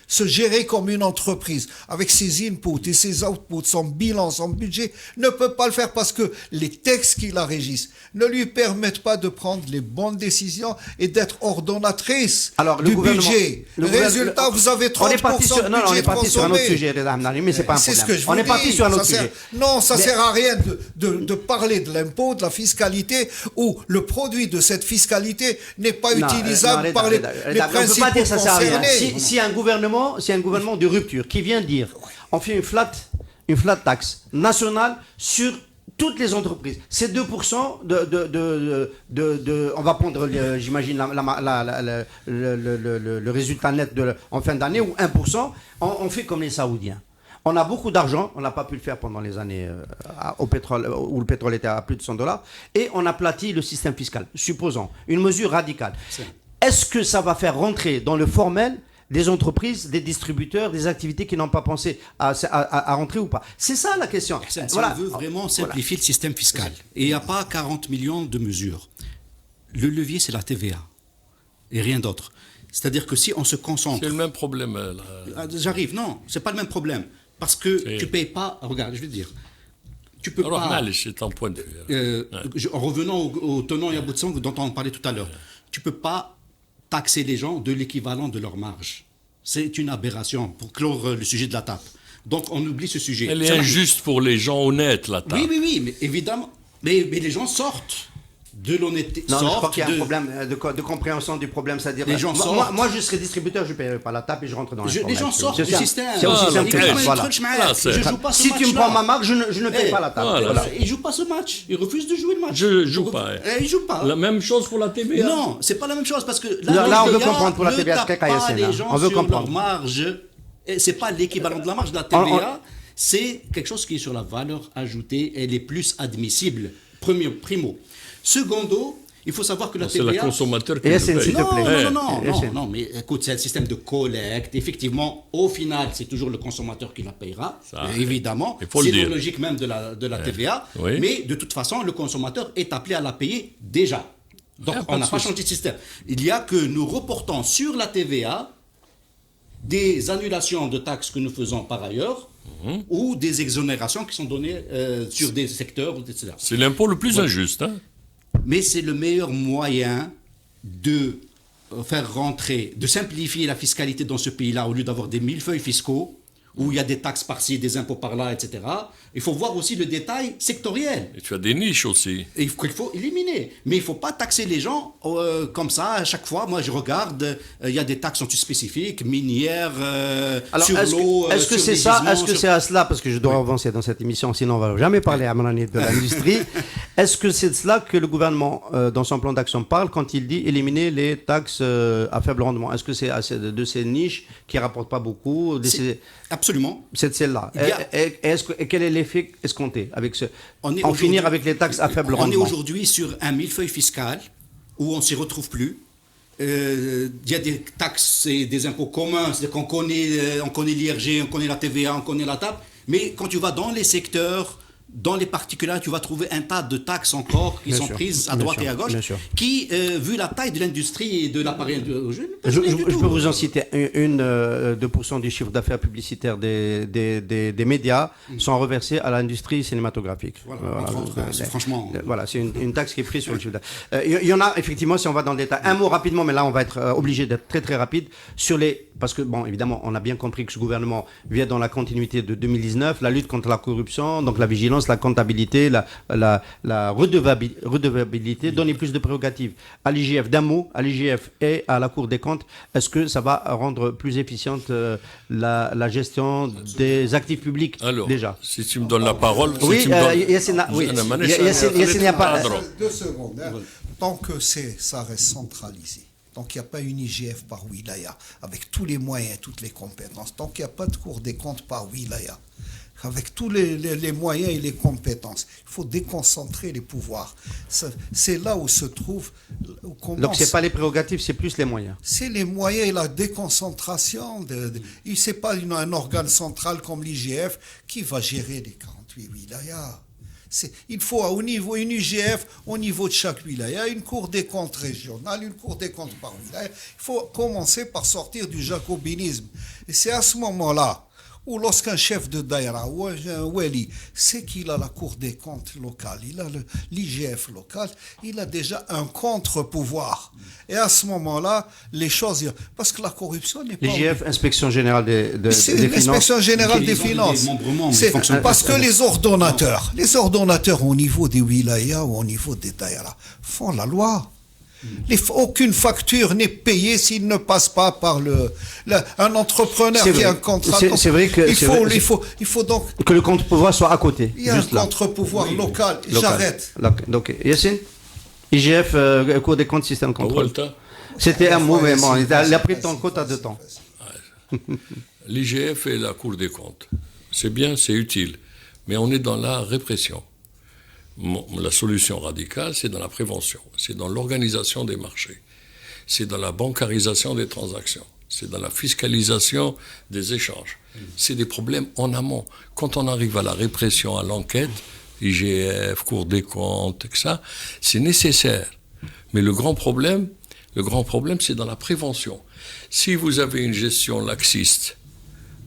se gérer comme une entreprise, avec ses inputs et ses outputs, son bilan, son budget, ne peut pas le faire parce que les textes qui la régissent ne lui permettent pas de prendre les bonnes décisions et d'être ordonnatrice du budget. Résultat, vous avez 30% de budget consommé. On est parti sur un autre sujet, mais c'est pas un problème. C'est ce que je vous dis. On est parti sur un autre sujet. Non, ça sert à rien de parler de l'impôt, de la fiscalité, où le produit de cette fiscalité n'est pas utilisable par les principaux concernés. Si un gouvernement de rupture qui vient dire on fait une flat tax nationale sur toutes les entreprises, c'est 2% on va prendre, j'imagine, le résultat net en fin d'année, ou 1%, on fait comme les Saoudiens. On a beaucoup d'argent, on n'a pas pu le faire pendant les années au pétrole, où le pétrole était à plus de $100, et on aplatit le système fiscal. Supposons, une mesure radicale. Est-ce que ça va faire rentrer dans le formel des entreprises, des distributeurs, des activités qui n'ont pas pensé à rentrer ou pas? C'est ça la question. On veut vraiment simplifier le système fiscal. Et il n'y a pas 40 millions de mesures. Le levier, c'est la TVA. Et rien d'autre. C'est-à-dire que si on se concentre... C'est le même problème. J'arrive. Non, c'est pas le même problème. Parce que tu ne payes pas... Regarde, je vais te dire. Tu peux pas... C'est ton point de vue. En revenant au tenant et aboutissant dont on parlait tout à l'heure, tu ne peux pas taxer les gens de l'équivalent de leur marge. C'est une aberration pour clore le sujet de la tape. Donc on oublie ce sujet. Elle est injuste pour les gens honnêtes, la tape. Oui, mais évidemment. Mais les gens sortent. de l'honnêteté. Non, je crois qu'il y a un problème de compréhension du problème, c'est-à-dire Les gens moi, sortent. moi, je serais distributeur, je ne paierai pas la tape et je rentre dans Les l'informatique. gens sortent C'est du ça. système. C'est aussi Ah, simple ok. que ça. Comment Voilà. le truc, Voilà, je joue pas ce Si tu me match-là. prends ma marque, je ne paye pas la tape. Voilà. Voilà. Il joue pas ce match. Il refuse de jouer le match. Je joue pas. Il joue pas. La même chose pour la TVA. Non, c'est pas la même chose parce que Là, on veut TVA comprendre pour la ne TVA, tape très pas Yassine, les hein. gens On veut sur comprendre. leur marge. Et c'est pas l'équivalent de la marge de la TVA. C'est quelque chose qui est sur la valeur ajoutée. Elle est plus admissible. Primo. Secondo, il faut savoir que la C'est TVA. le consommateur qui Et le c'est- paye. s'il te plaît. Non, mais écoute, c'est un système de collecte. Effectivement, au final, c'est toujours le consommateur qui la payera, Ça, évidemment. il faut le C'est dire. la logique même de la TVA. Oui. Mais de toute façon, le consommateur est appelé à la payer déjà. Donc, Ah, pas on de n'a pas souci. changé de système. Il y a que nous reportons sur la TVA des annulations de taxes que nous faisons par ailleurs Mhm. ou des exonérations qui sont données sur des secteurs, etc. C'est l'impôt le plus injuste. Hein. Mais c'est le meilleur moyen de faire rentrer, de simplifier la fiscalité dans ce pays-là au lieu d'avoir des millefeuilles fiscaux où il y a des taxes par-ci, des impôts par-là, etc. Il faut voir aussi le détail sectoriel. Et tu as des niches aussi. Et il faut éliminer. Mais il ne faut pas taxer les gens comme ça à chaque fois. Moi, je regarde, il y a des taxes spécifiques, minières, Alors, sur est-ce l'eau, que, est-ce que sur c'est les ça, gisements, est-ce que sur- c'est à cela, parce que je dois avancer dans cette émission, sinon on va jamais parler à mon année de l'industrie. Est-ce que c'est de cela que le gouvernement, dans son plan d'action, parle quand il dit éliminer les taxes à faible rendement? Est-ce que c'est de ces niches qui rapportent pas beaucoup, Absolument. c'est de celle-là? Il y a- Et quel est l'effet escompté avec ce, On est en aujourd'hui- finir avec les taxes à faible On est rendement? aujourd'hui sur un millefeuille fiscal où on ne s'y retrouve plus. Il y a des taxes et des impôts communs, c'est-à-dire qu'on connaît, on connaît l'IRG, on connaît la TVA, on connaît la TAP, mais quand tu vas dans les secteurs, dans les particuliers, tu vas trouver un tas de taxes encore qui Bien sont sûr, prises à bien droite sûr, et à gauche, bien sûr. qui, vu la taille de l'industrie et de l'appareil, Je peux vous en citer 2% du chiffre d'affaires publicitaire des médias sont reversés à l'industrie cinématographique. Entre autres, c'est franchement. Voilà, c'est une taxe qui est prise sur le chiffre d'affaires. Il y en a, effectivement, si on va dans le détail. Un mot rapidement, mais là, on va être obligé d'être très, très rapide sur les... Parce que, bon, évidemment, on a bien compris que ce gouvernement vient dans la continuité de 2019, la lutte contre la corruption, donc la vigilance, la comptabilité, la redevabilité, donner plus de prérogatives à l'IGF, d'un mot, à l'IGF et à la Cour des comptes. Est-ce que ça va rendre plus efficiente la gestion des actifs publics Alors, déjà? si tu me donnes la parole... Oui, si tu me donnes- Yassine, oui. Ana Manesh, Yassine, il n'y a pas... Adro. 2 secondes. Hein. Tant que ça reste centralisé, tant qu'il n'y a pas une IGF par wilaya, avec tous les moyens, toutes les compétences, tant qu'il n'y a pas de Cour des comptes par wilaya, avec tous les moyens et les compétences, il faut déconcentrer les pouvoirs. C'est là où se trouve... Donc, ce n'est pas les prérogatives, c'est plus les moyens. C'est les moyens et la déconcentration. Ce n'est pas un organe central comme l'IGF qui va gérer les 48 wilayas. Il faut au niveau, une IGF au niveau de chaque wilaya, une cour des comptes régionale, une cour des comptes par wilaya. Il faut commencer par sortir du jacobinisme. Et c'est à ce moment-là où lorsqu'un chef de daïra ou un wali sait qu'il a la Cour des comptes locale, il a l'IGF local, il a déjà un contre-pouvoir. Et à ce moment-là, les choses... Parce que la corruption n'est pas... L'IGF, Inspection Générale C'est des Finances. l'Inspection Générale des Ils ont des Finances. membrements, mais C'est ils fonctionnent parce pas. que les ordonnateurs au niveau des wilayas ou au niveau des daïras font la loi. Aucune facture n'est payée s'il ne passe pas par un entrepreneur C'est qui a un vrai. contrat. C'est vrai que... Il faut donc... Que le contre-pouvoir soit à côté. Il y a juste un là. contre-pouvoir local. J'arrête. Donc, Yassine, IGF, Cour des comptes, système de contrôle. Walter, C'était un mot, mais bon, il a pris ton quota de temps. l'IGF et la Cour des comptes, c'est bien, c'est utile, mais on est dans la répression. La solution radicale, c'est dans la prévention, c'est dans l'organisation des marchés, c'est dans la bancarisation des transactions, c'est dans la fiscalisation des échanges. C'est des problèmes en amont. Quand on arrive à la répression, à l'enquête, IGF, Cour des comptes, etc., c'est nécessaire. Mais le grand problème, c'est dans la prévention. Si vous avez une gestion laxiste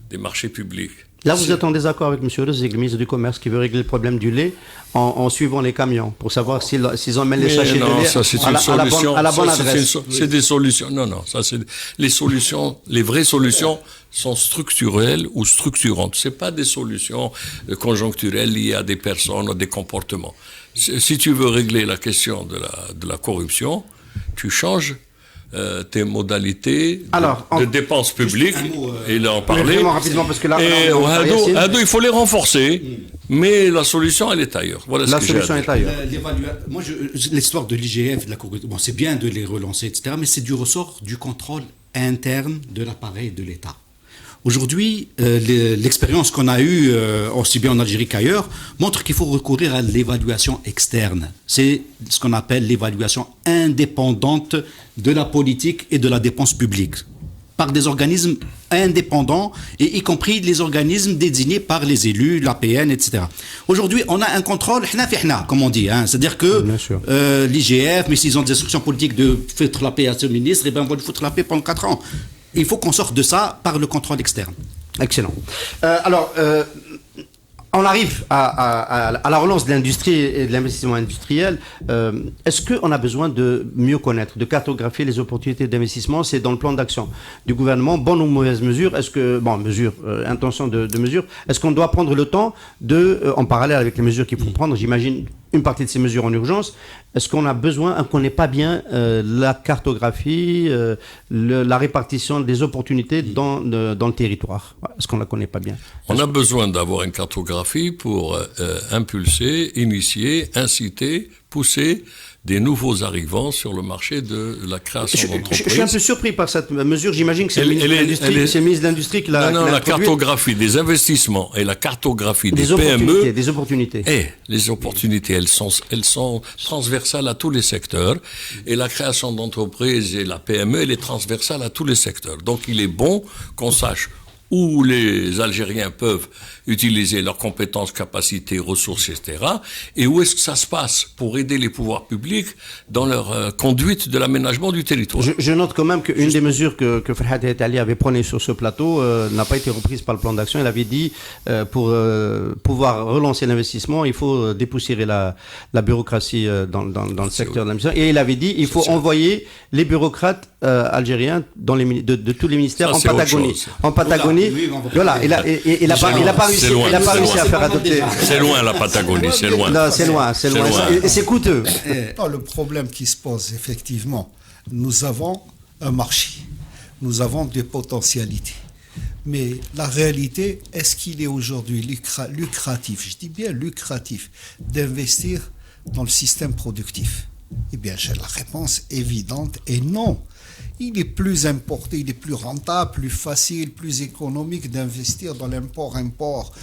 des marchés publics, Là, vous êtes en désaccord avec M. Rezig, le ministre du Commerce, qui veut régler le problème du lait en suivant les camions, pour savoir s'ils emmènent les sachets de lait à la bonne adresse. C'est des solutions. Non, ça c'est les solutions. Les vraies solutions sont structurelles ou structurantes. C'est pas des solutions conjoncturelles liées à des personnes ou des comportements. Si tu veux régler la question de la corruption, tu changes tes modalités de dépenses publiques, et là en parler. Rapidement, parce que là, il faut les renforcer, mais la solution, elle est ailleurs. Voilà la solution est ailleurs. Moi, l'histoire de l'IGF, de la corruption, bon, c'est bien de les relancer, etc., mais c'est du ressort du contrôle interne de l'appareil de l'État. Aujourd'hui, l'expérience qu'on a eue, aussi bien en Algérie qu'ailleurs, montre qu'il faut recourir à l'évaluation externe. C'est ce qu'on appelle l'évaluation indépendante de la politique et de la dépense publique, par des organismes indépendants, et y compris les organismes désignés par les élus, l'APN, etc. Aujourd'hui, on a un contrôle, comme on dit, c'est-à-dire que l'IGF, mais s'ils ont des instructions politiques de foutre la paix à ce ministre, et ben on va lui foutre la paix pendant 4 ans. Il faut qu'on sorte de ça par le contrôle externe. Excellent. On arrive à la relance de l'industrie et de l'investissement industriel. Est-ce qu'on a besoin de mieux connaître, de cartographier les opportunités d'investissement? C'est dans le plan d'action du gouvernement, bonne ou mauvaise mesure? Intention de mesure. Est-ce qu'on doit prendre le temps en parallèle avec les mesures qu'il faut prendre, j'imagine une partie de ces mesures en urgence, est-ce qu'on a besoin, qu'on n'ait pas bien la cartographie, la répartition des opportunités dans le territoire? Est-ce qu'on ne la connaît pas bien? On a besoin d'avoir une cartographie pour impulser, initier, inciter, pousser des nouveaux arrivants sur le marché de la création d'entreprises. Je suis un peu surpris par cette mesure. J'imagine que c'est le ministre de l'Industrie qui l'a la cartographie des investissements et la cartographie des PME. Des opportunités. Et les opportunités, elles sont transversales à tous les secteurs. Et la création d'entreprises et la PME, elle est transversale à tous les secteurs. Donc il est bon qu'on sache où les Algériens peuvent utiliser leurs compétences, capacités, ressources, etc. Et où est-ce que ça se passe pour aider les pouvoirs publics dans leur conduite de l'aménagement du territoire. Je note quand même qu'une des mesures que Ferhat Etali avait prônées sur ce plateau n'a pas été reprise par le plan d'action. Il avait dit pour pouvoir relancer l'investissement, il faut dépoussiérer la bureaucratie dans le secteur de l'investissement. Et il avait dit il faut envoyer les bureaucrates algériens de tous les ministères en Patagonie. Voilà, il a pas réussi à faire adopter. C'est loin la Patagonie, c'est loin. Non, c'est loin. Et c'est coûteux. Non, le problème qui se pose, effectivement, nous avons un marché, nous avons des potentialités. Mais la réalité, est-ce qu'il est aujourd'hui lucratif, je dis bien lucratif, d'investir dans le système productif? Eh bien, j'ai la réponse évidente et non. Il est plus importé, il est plus rentable, plus facile, plus économique d'investir dans l'import-import,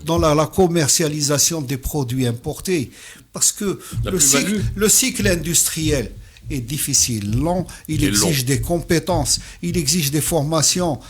dans la commercialisation des produits importés. Parce que le cycle industriel est difficile, long, il exige des compétences, il exige des formations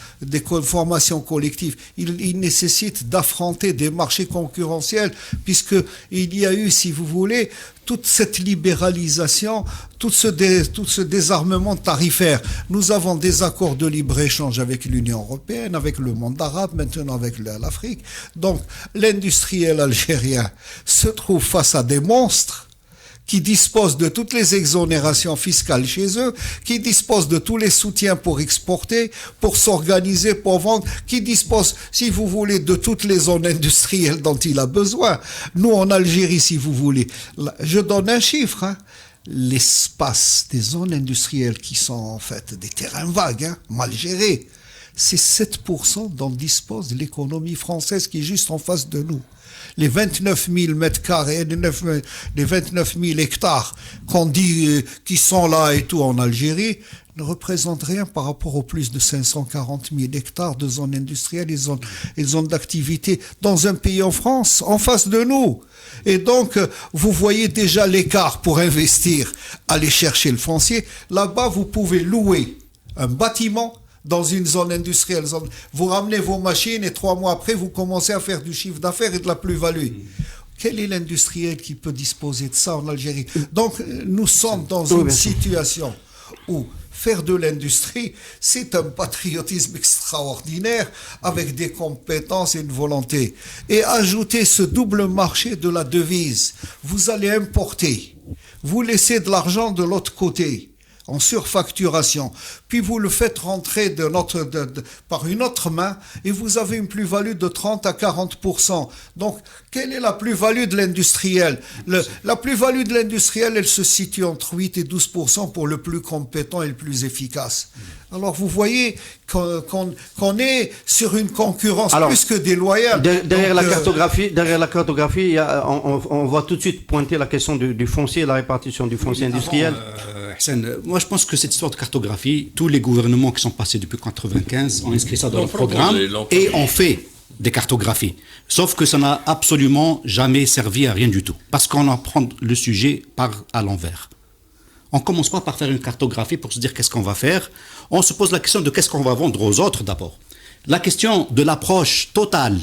collectives, il nécessite d'affronter des marchés concurrentiels, puisqu'il y a eu, si vous voulez, toute cette libéralisation, tout ce désarmement tarifaire. Nous avons des accords de libre-échange avec l'Union européenne, avec le monde arabe, maintenant avec l'Afrique. Donc, l'industriel algérien se trouve face à des monstres qui disposent de toutes les exonérations fiscales chez eux, qui disposent de tous les soutiens pour exporter, pour s'organiser, pour vendre, qui disposent, si vous voulez, de toutes les zones industrielles dont il a besoin. Nous, en Algérie, si vous voulez, je donne un chiffre, l'espace des zones industrielles qui sont en fait des terrains vagues, mal gérés, c'est 7% dont dispose l'économie française qui est juste en face de nous. Les 29 000 mètres carrés, les 29 000 hectares qu'on dit qui sont là et tout en Algérie ne représentent rien par rapport aux plus de 540 000 hectares de zones industrielles et zones d'activité dans un pays en France, en face de nous. Et donc, vous voyez déjà l'écart pour investir, aller chercher le foncier. Là-bas, vous pouvez louer un bâtiment dans une zone industrielle. Vous ramenez vos machines et 3 mois après, vous commencez à faire du chiffre d'affaires et de la plus-value. Quel est l'industriel qui peut disposer de ça en Algérie? Donc, nous sommes dans une situation où faire de l'industrie, c'est un patriotisme extraordinaire avec des compétences et une volonté. Et ajouter ce double marché de la devise, vous allez importer, vous laissez de l'argent de l'autre côté, en surfacturation, puis vous le faites rentrer par une autre main et vous avez une plus-value de 30 à 40%. Donc, quelle est la plus-value de l'industriel? La plus-value de l'industriel, elle se situe entre 8 et 12% pour le plus compétent et le plus efficace. Alors, vous voyez qu'on est sur une concurrence plus que déloyale. Derrière la cartographie, on voit tout de suite pointer la question du foncier, la répartition du foncier industriel. Hassan, moi je pense que cette histoire de cartographie, tous les gouvernements qui sont passés depuis 1995 ont inscrit ça dans leur programme et ont fait des cartographies. Sauf que ça n'a absolument jamais servi à rien du tout. Parce qu'on apprend le sujet à l'envers. On ne commence pas par faire une cartographie pour se dire qu'est-ce qu'on va faire. On se pose la question de qu'est-ce qu'on va vendre aux autres d'abord. La question de l'approche totale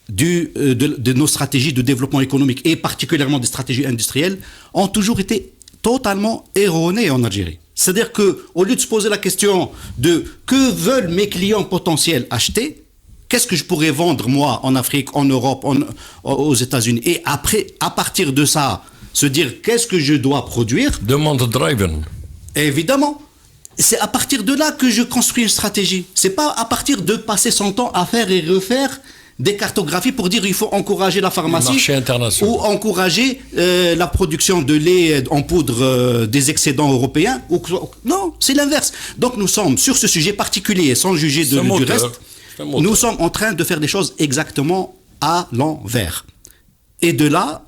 de nos stratégies de développement économique et particulièrement des stratégies industrielles ont toujours été totalement erronées en Algérie. C'est-à-dire qu'au lieu de se poser la question de que veulent mes clients potentiels acheter, qu'est-ce que je pourrais vendre moi en Afrique, en Europe, aux États-Unis, et après, à partir de ça, se dire qu'est-ce que je dois produire. Demande driven. Évidemment. C'est à partir de là que je construis une stratégie. C'est pas à partir de passer son temps à faire et refaire des cartographies pour dire il faut encourager la pharmacie ou encourager la production de lait en poudre des excédents européens. Non, c'est l'inverse. Donc nous sommes sur ce sujet particulier, sans juger du reste, nous sommes en train de faire des choses exactement à l'envers. Et de là,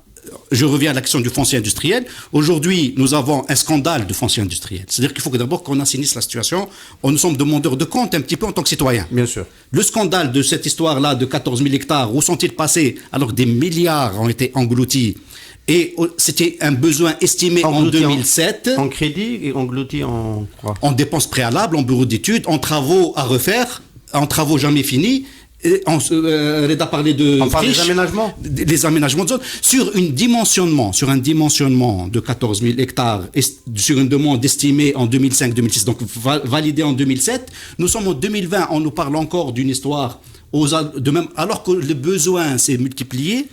je reviens à la question du foncier industriel. Aujourd'hui, nous avons un scandale de foncier industriel. C'est-à-dire qu'il faut que d'abord qu'on assainisse la situation. Nous sommes demandeurs de compte un petit peu en tant que citoyens. Bien sûr. Le scandale de cette histoire-là de 14 000 hectares, où sont-ils passés alors que des milliards ont été engloutis? Et c'était un besoin estimé en 2007. En crédit et englouti en quoi? En dépenses préalables, en bureau d'études, en travaux à refaire, en travaux jamais finis. On a parlé de des aménagements. Les aménagements de zone sur un dimensionnement de 14 000 hectares et sur une demande estimée en 2005-2006, donc validée en 2007. Nous sommes en 2020, on nous parle encore d'une histoire alors que le besoin s'est multiplié.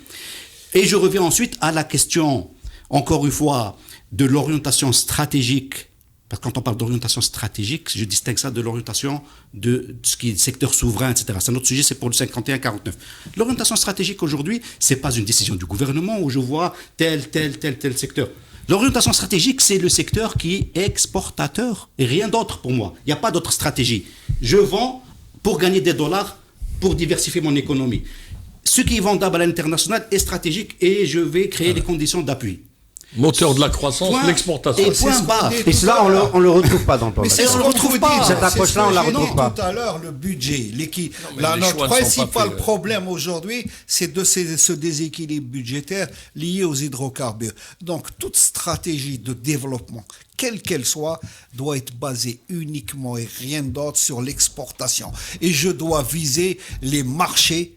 Et je reviens ensuite à la question, encore une fois, de l'orientation stratégique. Parce que quand on parle d'orientation stratégique, je distingue ça de l'orientation de ce qui est secteur souverain, etc. C'est un autre sujet, c'est pour le 51-49. L'orientation stratégique aujourd'hui, c'est pas une décision du gouvernement où je vois tel secteur. L'orientation stratégique, c'est le secteur qui est exportateur et rien d'autre pour moi. Il n'y a pas d'autre stratégie. Je vends pour gagner des dollars, pour diversifier mon économie. Ce qui est vendable à l'international est stratégique et je vais créer les conditions d'appui. Moteur de la croissance, l'exportation. Et point barre. Et cela, on le retrouve pas dans le plan. Mais on le retrouve pas. Cette approche-là, on la retrouve pas. Tout à l'heure, le budget. Notre principal problème aujourd'hui, c'est ce déséquilibre budgétaire lié aux hydrocarbures. Donc, toute stratégie de développement, quelle qu'elle soit, doit être basée uniquement et rien d'autre sur l'exportation. Et je dois viser les marchés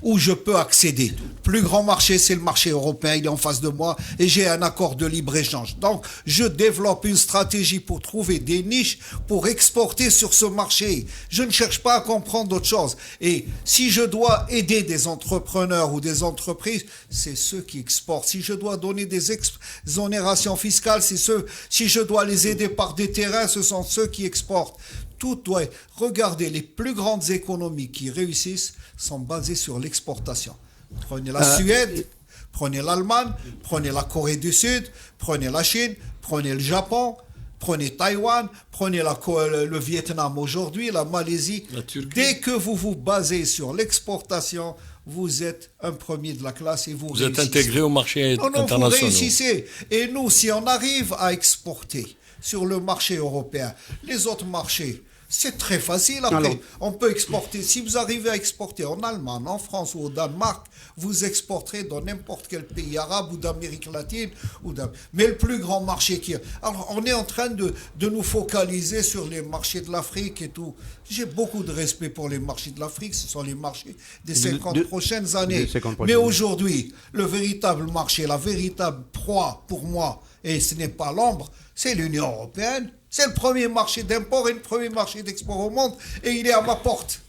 où je peux accéder. Le plus grand marché, c'est le marché européen, il est en face de moi et j'ai un accord de libre-échange. Donc, je développe une stratégie pour trouver des niches pour exporter sur ce marché. Je ne cherche pas à comprendre d'autres choses. Et si je dois aider des entrepreneurs ou des entreprises, c'est ceux qui exportent. Si je dois donner des exonérations fiscales, c'est ceux. Si je dois les aider par des terrains, ce sont ceux qui exportent. Tout doit regarder les plus grandes économies qui réussissent sont basées sur l'exportation. Prenez la Suède, prenez l'Allemagne, prenez la Corée du Sud, prenez la Chine, prenez le Japon, prenez Taïwan, prenez le Vietnam aujourd'hui, la Malaisie. Dès que vous vous basez sur l'exportation, vous êtes un premier de la classe et vous êtes intégré au marché international. Vous réussissez. Et nous, si on arrive à exporter sur le marché européen, les autres marchés, c'est très facile. Après, on peut exporter. Si vous arrivez à exporter en Allemagne, en France ou au Danemark, vous exporterez dans n'importe quel pays arabe ou d'Amérique latine. Mais le plus grand marché qui est... Alors, on est en train de nous focaliser sur les marchés de l'Afrique et tout. J'ai beaucoup de respect pour les marchés de l'Afrique. Ce sont les marchés des 50 prochaines années. Mais aujourd'hui, le véritable marché, la véritable proie pour moi, et ce n'est pas l'ombre, c'est l'Union européenne. C'est le premier marché d'import et le premier marché d'export au monde, et il est à ma porte.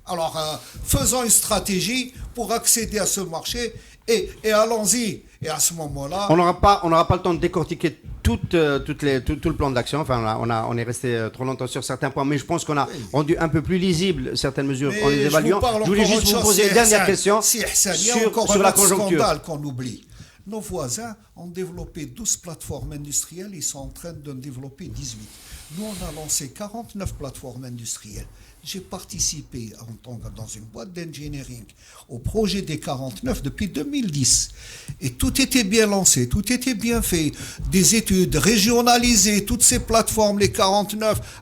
Alors, faisons une stratégie pour accéder à ce marché, et allons-y. Et à ce moment-là... On n'aura pas le temps de décortiquer tout le plan d'action. Enfin, on est resté trop longtemps sur certains points, mais je pense qu'on a rendu un peu plus lisible certaines mesures en les évaluant. Je voulais juste vous poser une dernière question sur la conjoncture. Scandale qu'on oublie. Nos voisins ont développé 12 plateformes industrielles, ils sont en train de développer 18. Nous, on a lancé 49 plateformes industrielles. J'ai participé dans une boîte d'engineering au projet des 49 depuis 2010. Et tout était bien lancé, tout était bien fait. Des études régionalisées, toutes ces plateformes, les 49.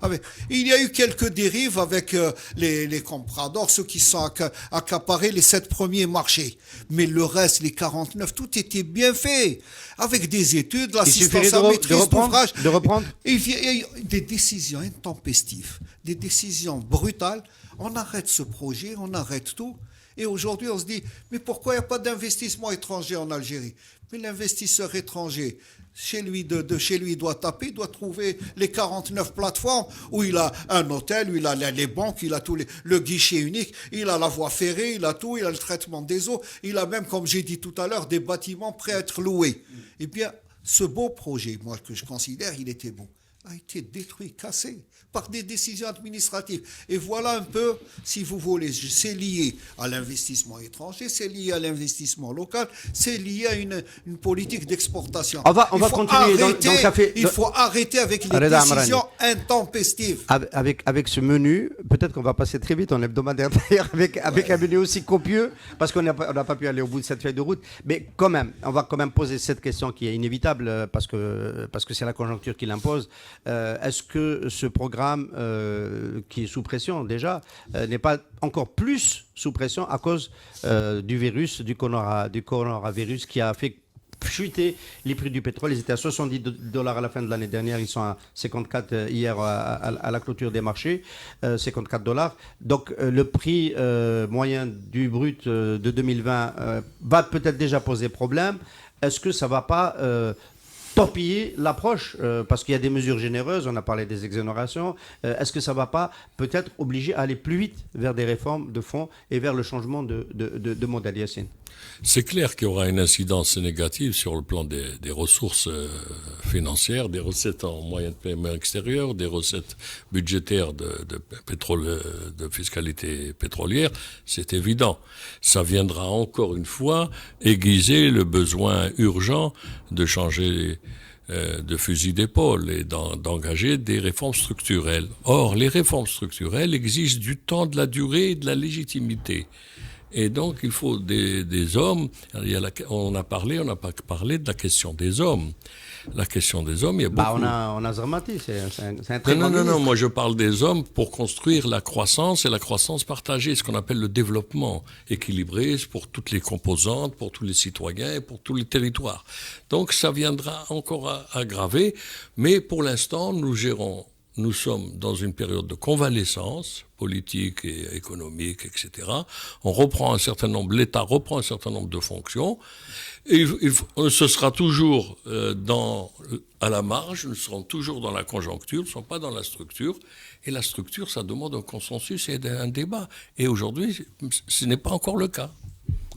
Il y a eu quelques dérives avec les compradors, ceux qui sont accaparés les 7 premiers marchés. Mais le reste, les 49, tout était bien fait. Avec des études, l'assistance à maîtrise d'ouvrage. De reprendre. Il y a des décisions intempestives, des décisions brutales. On arrête ce projet, on arrête tout. Et aujourd'hui, on se dit, mais pourquoi il n'y a pas d'investissement étranger en Algérie? Mais l'investisseur étranger, chez lui, il doit taper, il doit trouver les 49 plateformes où il a un hôtel, où il a les banques, il a le guichet unique, il a la voie ferrée, il a tout, il a le traitement des eaux, il a même, comme j'ai dit tout à l'heure, des bâtiments prêts à être loués. Eh bien, ce beau projet, moi, que je considère, il était beau, a été détruit, cassé par des décisions administratives. Et voilà un peu, si vous voulez, c'est lié à l'investissement étranger, c'est lié à l'investissement local, c'est lié à une politique d'exportation. On va continuer. Il faut arrêter avec les décisions intempestives. Avec ce menu, peut-être qu'on va passer très vite en hebdomadaire d'ailleurs, avec un menu aussi copieux, parce qu'on n'a pas pu aller au bout de cette feuille de route. Mais quand même, on va quand même poser cette question qui est inévitable, parce que c'est la conjoncture qui l'impose. Est-ce que ce programme qui est sous pression déjà n'est pas encore plus sous pression à cause du virus, du coronavirus qui a fait chuter les prix du pétrole? Ils étaient à $70 à la fin de l'année dernière, ils sont à 54 hier à la clôture des marchés, $54. Donc le prix moyen du brut de 2020 va peut-être déjà poser problème. Est-ce que ça ne va pas torpiller l'approche, parce qu'il y a des mesures généreuses, on a parlé des exonérations, est-ce que ça ne va pas peut-être obliger à aller plus vite vers des réformes de fond et vers le changement de modèle, Yacine? C'est clair qu'il y aura une incidence négative sur le plan des ressources financières, des recettes en moyens de paiement extérieur, des recettes budgétaires de pétrole, de fiscalité pétrolière, c'est évident. Ça viendra encore une fois aiguiser le besoin urgent de changer de fusil d'épaule et d'engager des réformes structurelles. Or, les réformes structurelles exigent du temps, de la durée et de la légitimité. Et donc, il faut des hommes. On n'a pas parlé de la question des hommes. La question des hommes, il y a beaucoup... on a Zermati, c'est un très grand ministre. Non, moi je parle des hommes pour construire la croissance et la croissance partagée, ce qu'on appelle le développement équilibré pour toutes les composantes, pour tous les citoyens et pour tous les territoires. Donc, ça viendra encore aggraver, mais pour l'instant, nous sommes dans une période de convalescence politique et économique, etc. L'État reprend un certain nombre de fonctions. Et ce sera toujours à la marge, nous serons toujours dans la conjoncture, nous ne sommes pas dans la structure. Et la structure, ça demande un consensus et un débat. Et aujourd'hui, ce n'est pas encore le cas.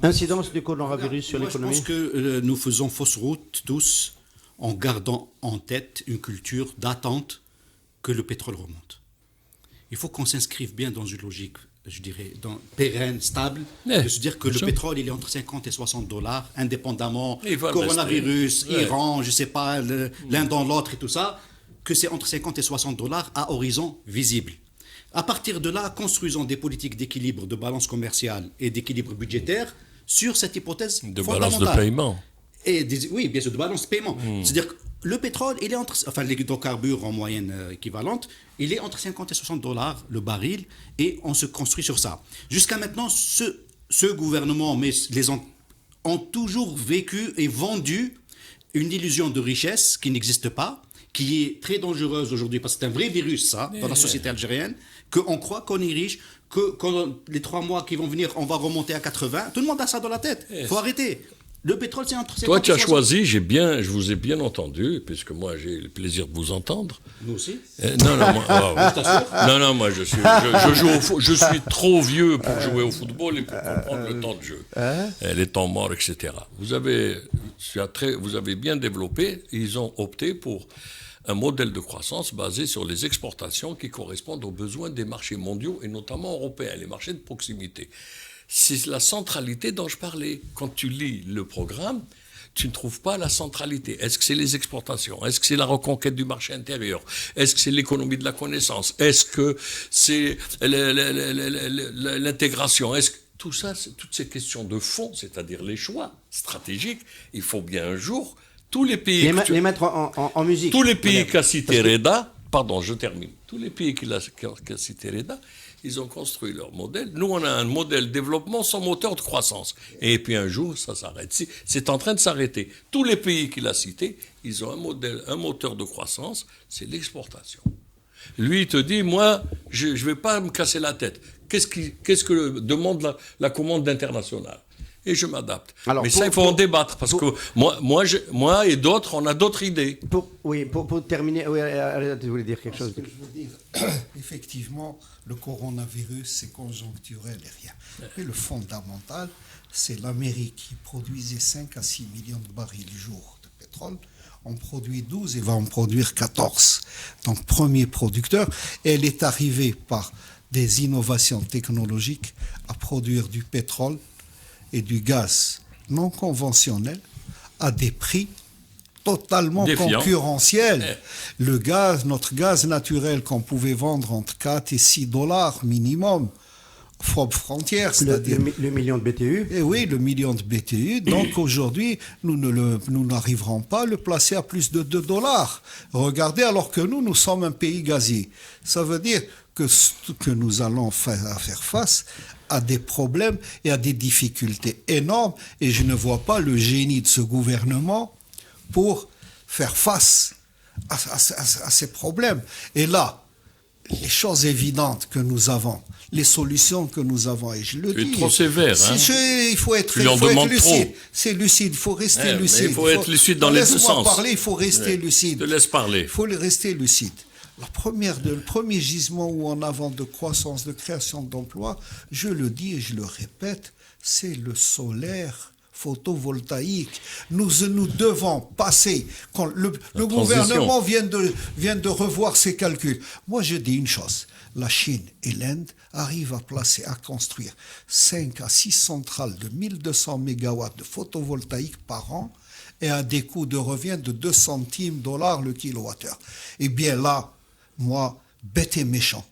Incidence du coronavirus sur l'économie. Je pense que nous faisons fausse route tous en gardant en tête une culture d'attente que le pétrole remonte. Il faut qu'on s'inscrive bien dans une logique, je dirais, pérenne, stable, de se dire que le pétrole, il est entre 50 et $60, indépendamment, coronavirus, Iran, je ne sais pas, l'un dans l'autre et tout ça, que c'est entre 50 et $60 à horizon visible. À partir de là, construisons des politiques d'équilibre, de balance commerciale et d'équilibre budgétaire sur cette hypothèse fondamentale. De balance de paiement. Oui, bien sûr, de balance de paiement. C'est-à-dire que le pétrole, il est les hydrocarbures en moyenne équivalente, il est entre 50 et $60 le baril, et on se construit sur ça. Jusqu'à maintenant, ce gouvernement, mais ont toujours vécu et vendu une illusion de richesse qui n'existe pas, qui est très dangereuse aujourd'hui, parce que c'est un vrai virus, ça, dans la société algérienne, qu'on croit qu'on est riche, que les 3 mois qui vont venir, on va remonter à 80. Tout le monde a ça dans la tête. Il faut arrêter. Le pétrole, c'est entre 50 Toi, tu as et 60. choisi, je vous ai bien entendu, puisque moi, j'ai le plaisir de vous entendre. Nous aussi. Moi, je joue au foot. Je suis trop vieux pour jouer au football et pour comprendre le temps de jeu, les temps morts, etc. Vous avez bien développé. Ils ont opté pour un modèle de croissance basé sur les exportations qui correspondent aux besoins des marchés mondiaux et notamment européens, les marchés de proximité. C'est la centralité dont je parlais. Quand tu lis le programme, tu ne trouves pas la centralité. Est-ce que c'est les exportations? Est-ce que c'est la reconquête du marché intérieur? Est-ce que c'est l'économie de la connaissance? Est-ce que c'est l'intégration? Est-ce que tout ça, toutes ces questions de fond, c'est-à-dire les choix stratégiques, il faut bien un jour, tous les pays... Les mettre en musique. Tous les pays qu'a cité Reda, pardon, je termine. Tous les pays qu'a cité Reda, ils ont construit leur modèle. Nous, on a un modèle développement sans moteur de croissance. Et puis un jour, ça s'arrête. C'est en train de s'arrêter. Tous les pays qu'il a cités, ils ont un moteur de croissance, c'est l'exportation. Lui, il te dit, moi, je ne vais pas me casser la tête. Qu'est-ce que demande la commande internationale? Et je m'adapte. Mais ça, il faut en débattre, parce que moi et d'autres, on a d'autres idées. Pour terminer, tu voulais dire quelque chose. Ce que je veux dire, effectivement, le coronavirus, c'est conjoncturel et rien. Mais le fondamental, c'est l'Amérique qui produisait 5 à 6 millions de barils jour de pétrole. On produit 12 et va en produire 14. Donc, premier producteur. Et elle est arrivée par des innovations technologiques à produire du pétrole et du gaz non conventionnel à des prix totalement concurrentiels. Le gaz, notre gaz naturel qu'on pouvait vendre entre 4 et 6 dollars minimum, frontière, c'est-à-dire... Le million de BTU. Et oui, le million de BTU. Donc aujourd'hui, nous n'arriverons pas à le placer à plus de 2 dollars. Regardez, alors que nous sommes un pays gazier. Ça veut dire que nous allons faire face à des problèmes et à des difficultés énormes, et je ne vois pas le génie de ce gouvernement pour faire face à ces problèmes. Et là, les choses évidentes que nous avons, les solutions que nous avons, et je le dis... Tu es trop sévère, hein. Il faut être lucide. Trop. C'est lucide, il faut rester lucide. Il faut être lucide dans les deux sens. Laisse-moi parler, il faut rester lucide. Je te laisse parler. Il faut rester lucide. Le premier gisement ou en avant de croissance, de création d'emplois, je le dis et je le répète, c'est le solaire photovoltaïque. Nous devons passer, quand le gouvernement vient de revoir ses calculs. Moi, je dis une chose, la Chine et l'Inde arrivent à construire 5 à 6 centrales de 1200 mégawatts de photovoltaïque par an et à des coûts de revient de 2 centimes dollars le kilowattheure. Eh bien là, moi, bête et méchant,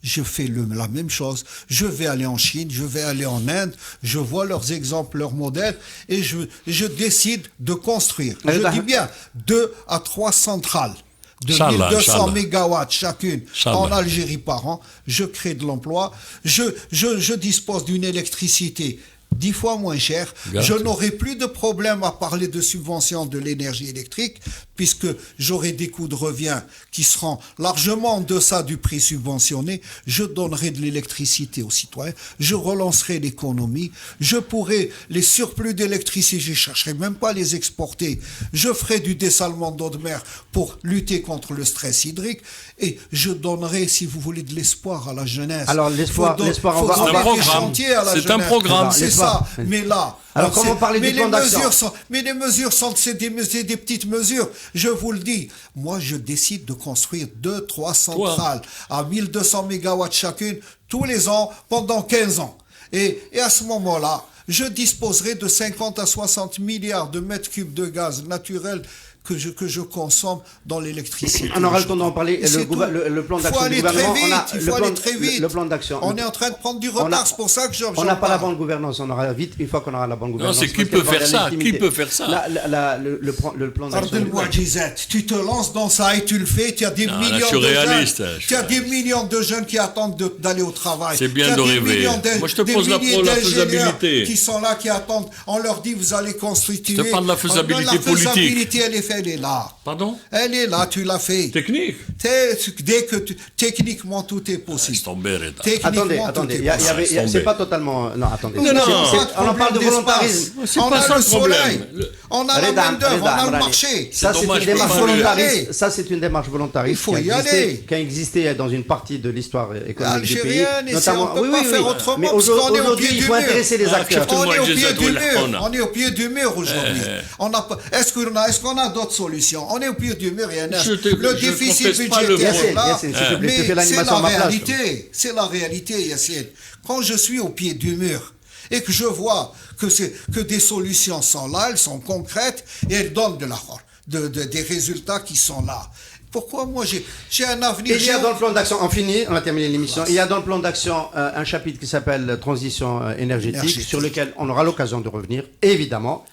je fais la même chose. Je vais aller en Chine, je vais aller en Inde, je vois leurs exemples, leurs modèles, et je décide de construire. Je dis bien 2 à 3 centrales de 1200 mégawatts chacune en Algérie par an. Je crée de l'emploi. Je dispose d'une électricité 10 fois moins cher. Je n'aurai plus de problème à parler de subvention de l'énergie électrique, puisque j'aurai des coûts de revient qui seront largement en deçà du prix subventionné. Je donnerai de l'électricité aux citoyens, je relancerai l'économie, je pourrai les surplus d'électricité, je ne chercherai même pas à les exporter, je ferai du dessalement d'eau de mer pour lutter contre le stress hydrique, et je donnerai, si vous voulez, de l'espoir à la jeunesse. Alors l'espoir, c'est un programme. C'est ça, mais là... Alors, comment parler du plan d'action ? Mais les mesures sont des petites mesures. Je vous le dis. Moi, je décide de construire 2-3 centrales à 1200 mégawatts chacune tous les ans pendant 15 ans. Et à ce moment-là, je disposerai de 50 à 60 milliards de mètres cubes de gaz naturel que je consomme dans l'électricité. On aura le temps d'en parler. Le plan d'action du gouvernement. Il faut aller très vite. Le plan d'action. On est en train de prendre du retard, c'est pour ça que on n'a pas la bonne gouvernance. On aura vite, une fois qu'on aura la bonne gouvernance. Non, c'est qui peut faire ça ? Qui peut faire ça ? Le plan d'action. Pardonne-moi, Gisette, tu te lances dans ça et tu le fais. Tu as des millions de jeunes. Tu as des millions de jeunes qui attendent d'aller au travail. C'est bien de rêver. Moi, je te pose la faisabilité. Qui sont là, qui attendent. On leur dit, vous allez construire. Je te parle de la faisabilité politique. Elle est faite. elle est là. Pardon? Elle est là, tu l'as fait. Technique? Techniquement, tout est possible. C'est tombé, Reda. Techniquement, Attendez, tout est possible. c'est pas totalement... Non, attendez. Non, On en parle de volontarisme. C'est On pas a ça le le problème. soleil, on a la Reda, main-d'œuvre, on a le Reda, marché. Ça, c'est dommage, une démarche faut pas y volontariste. aller. Ça, c'est une démarche volontariste. Il faut y aller. Qui a existé dans une partie de l'histoire économique du pays. Algérienne, et on ne peut pas faire autrement, Mais parce qu'on est au aujourd'hui, pied il du faut mur. intéresser les acteurs. On est au pied Jazz du mur. Oulahona. On est au pied du mur aujourd'hui. Est-ce qu'on a d'autres solutions? On est au pied du mur. Il y a le déficit conteste pas le budgétaire là. Yacine, s'il te plaît, tu fais Mais c'est l'animation la à ma place. réalité. C'est la réalité, Yacine. Quand je suis au pied du mur et que je vois que des solutions sont là, elles sont concrètes et elles donnent des résultats qui sont là. Pourquoi moi j'ai un avenir? Il y a dans le plan d'action, on a terminé l'émission, il y a dans le plan d'action un chapitre qui s'appelle Transition énergétique, sur lequel on aura l'occasion de revenir, évidemment,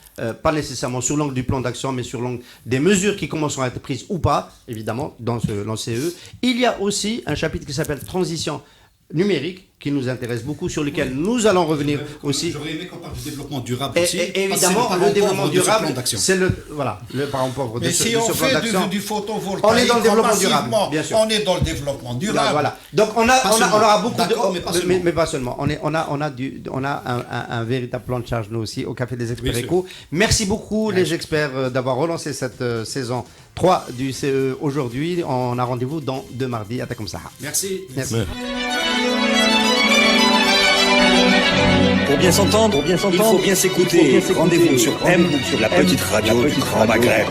pas nécessairement sur l'angle du plan d'action, mais sur l'angle des mesures qui commenceront à être prises ou pas, évidemment, dans le CE. Il y a aussi un chapitre qui s'appelle Transition numérique, qui nous intéresse beaucoup, sur lequel nous allons revenir aussi. J'aurais aimé qu'on parle du développement durable aussi. Et évidemment, le développement durable, c'est le parent pauvre de Mais ce si plan on fait d'action. du photovoltaïque, On est dans le développement durable, bien sûr. On est dans le développement durable. Voilà. Donc on aura beaucoup D'accord, de, mais pas seulement. On a un véritable plan de charge nous aussi au Café des Experts Oui, Éco. Merci beaucoup les experts d'avoir relancé cette saison 3 du CE aujourd'hui. On a rendez-vous dans 2 mardis à Takom Saha. Merci. Merci. Pour bien s'entendre, il faut bien s'écouter. Rendez-vous sur M, sur la petite radio du Grand Maghreb.